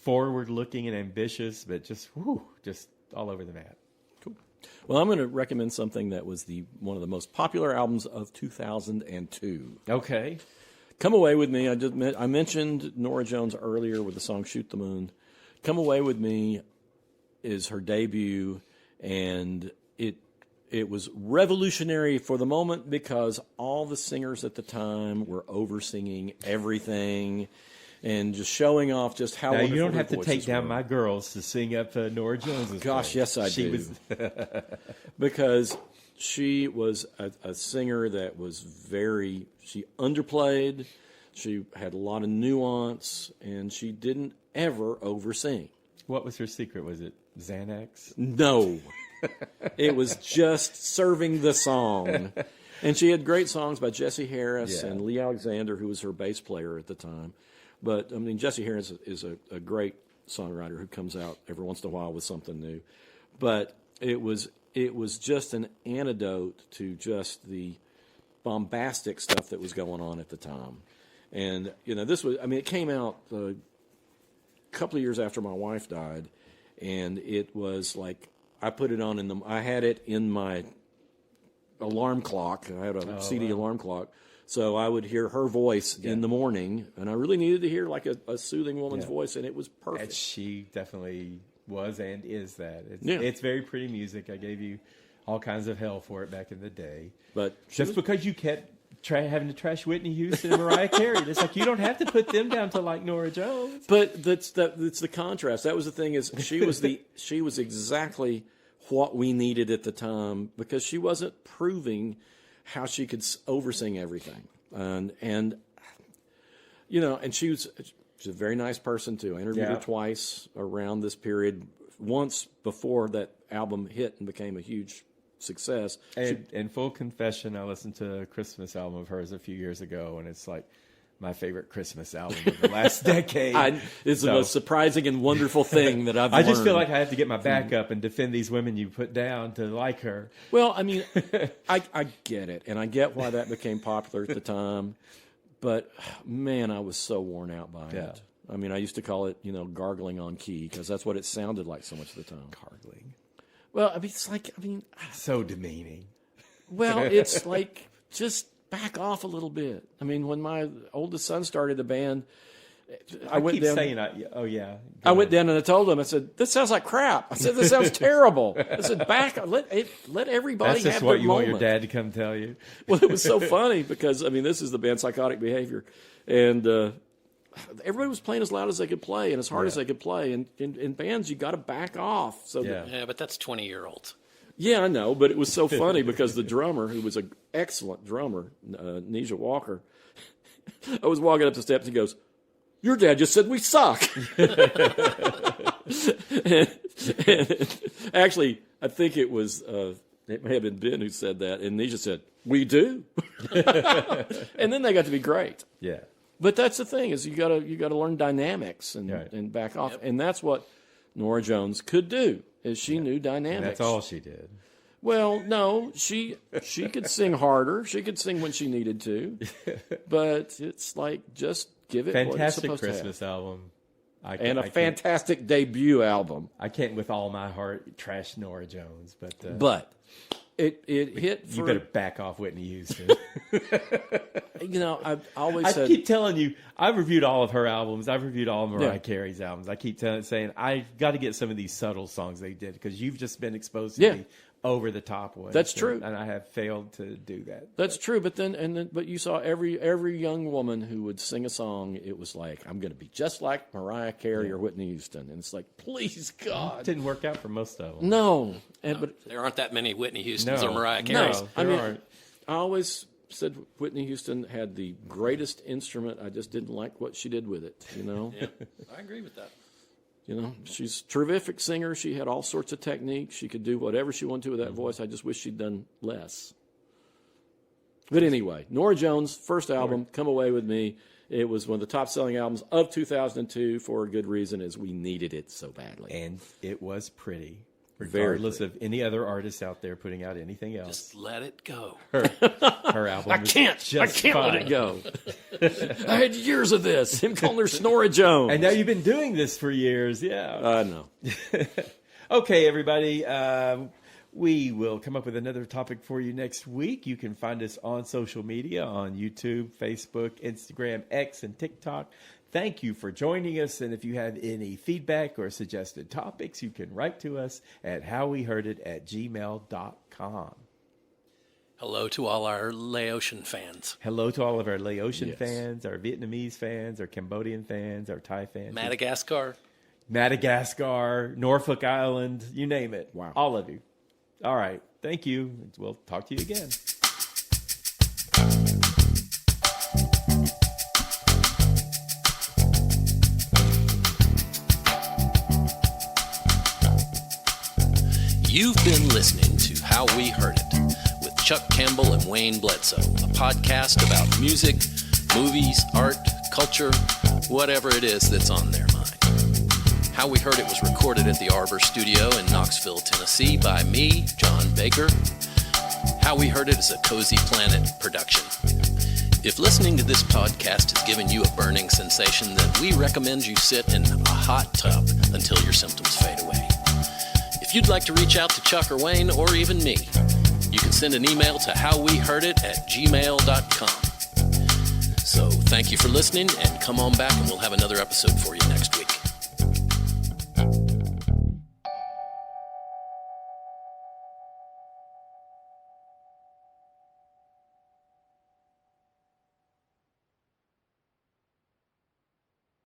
forward-looking and ambitious, but just all over the map. Cool. Well, I'm going to recommend something that was one of the most popular albums of 2002. Okay. Come Away With Me. I mentioned Norah Jones earlier with the song "Shoot the Moon." "Come Away With Me" is her debut, and it was revolutionary for the moment because all the singers at the time were over-singing everything and just showing off just how wonderful you don't have their to take voices down were. my girls to sing up Norah Jones's Gosh, place. yes, I do. Because she was a singer that was she underplayed, she had a lot of nuance, and she didn't ever oversing. What was her secret? Was it Xanax? No. It was just serving the song. And she had great songs by Jesse Harris and Lee Alexander, who was her bass player at the time. But, Jesse Harris is a great songwriter who comes out every once in a while with something new. But it was just an antidote to just the bombastic stuff that was going on at the time. And, this was, it came out a couple of years after my wife died, and it was like, I put it on I had it in my alarm clock. I had a CD alarm clock. So I would hear her voice in the morning, and I really needed to hear like a soothing woman's voice, and it was perfect. And she definitely was and is that. It's very pretty music. I gave you all kinds of hell for it back in the day. But just because you kept having to trash Whitney Houston and Mariah Carey, it's like you don't have to put them down to like Norah Jones. But that's the contrast. That was the thing is she was exactly what we needed at the time because she wasn't proving how she could oversing everything, and she was a very nice person too. I interviewed her twice around this period. Once before that album hit and became a huge success. And full confession, I listened to a Christmas album of hers a few years ago, and it's like my favorite Christmas album of the last decade. It's the most surprising and wonderful thing that I've learned. I just feel like I have to get my back up and defend these women you put down to like her. Well, I get it, and I get why that became popular at the time, but, man, I was so worn out by it. I used to call it, gargling on key, because that's what it sounded like so much of the time. Gargling. Well, it's like, so demeaning. Well, it's like, just back off a little bit. When my oldest son started the band, I went down and I told him, I said, "This sounds like crap." I said, "This sounds terrible." I said, "Back, let everybody have That's just their what you moment." want your dad to come tell you. Well, it was so funny because this is the band Psychotic Behavior, and everybody was playing as loud as they could play and as hard as they could play. And in bands, you got to back off. So but that's 20-year-olds. Yeah, I know, but it was so funny because the drummer, who was an excellent drummer, Nisha Walker, I was walking up the steps and he goes, "Your dad just said we suck." and actually, I think it was, it may have been Ben who said that, and Nisha said, "We do." And then they got to be great. Yeah. But that's the thing is you got to learn dynamics and back off, and that's what Norah Jones could do. Is she knew dynamics. And that's all she did. Well, no, she could sing harder. She could sing when she needed to. But it's like just give it Fantastic what it's supposed Christmas to have. album. and a fantastic debut album. I can't with all my heart trash Nora Jones, but it hit. You better back off Whitney Houston. I've always said. I keep telling you, I've reviewed all of her albums. I've reviewed all of Mariah Carey's albums. I keep saying I got to get some of these subtle songs they did because you've just been exposed to me over the top ones. That's true, and I have failed to do that. That's true, but you saw every young woman who would sing a song. It was like, I'm going to be just like Mariah Carey or Whitney Houston, and it's like, please God, it didn't work out for most of them. No, but there aren't that many Whitney Houstons or Mariah Careys. No, I always said Whitney Houston had the greatest instrument. I just didn't like what she did with it. Yeah, I agree with that. She's a terrific singer. She had all sorts of techniques. She could do whatever she wanted to with that voice. I just wish she'd done less. But anyway, Nora Jones' first album, Come Away With Me. It was one of the top-selling albums of 2002 for a good reason, as we needed it so badly. And it was pretty, regardless of any other artists out there putting out anything else. Just let it go. Her album I can't let it go. I had years of this. Him calling her Snora Jones. And now you've been doing this for years. Yeah. I know. Okay, everybody. We will come up with another topic for you next week. You can find us on social media, on YouTube, Facebook, Instagram, X, and TikTok. Thank you for joining us. And if you have any feedback or suggested topics, you can write to us at howweheardit@gmail.com. Hello to all our Laotian fans. Hello to all of our Laotian fans, our Vietnamese fans, our Cambodian fans, our Thai fans. Madagascar, Norfolk Island, you name it. Wow. All of you. All right. Thank you. We'll talk to you again. You've been listening to How We Heard It with Chuck Campbell and Wayne Bledsoe, a podcast about music, movies, art, culture, whatever it is that's on their mind. How We Heard It was recorded at the Arbor Studio in Knoxville, Tennessee by me, John Baker. How We Heard It is a Cozy Planet production. If listening to this podcast has given you a burning sensation, then we recommend you sit in a hot tub until your symptoms fade away. If you'd like to reach out to Chuck or Wayne or even me, you can send an email to howweheardit@gmail.com. So thank you for listening, and come on back and we'll have another episode for you next week.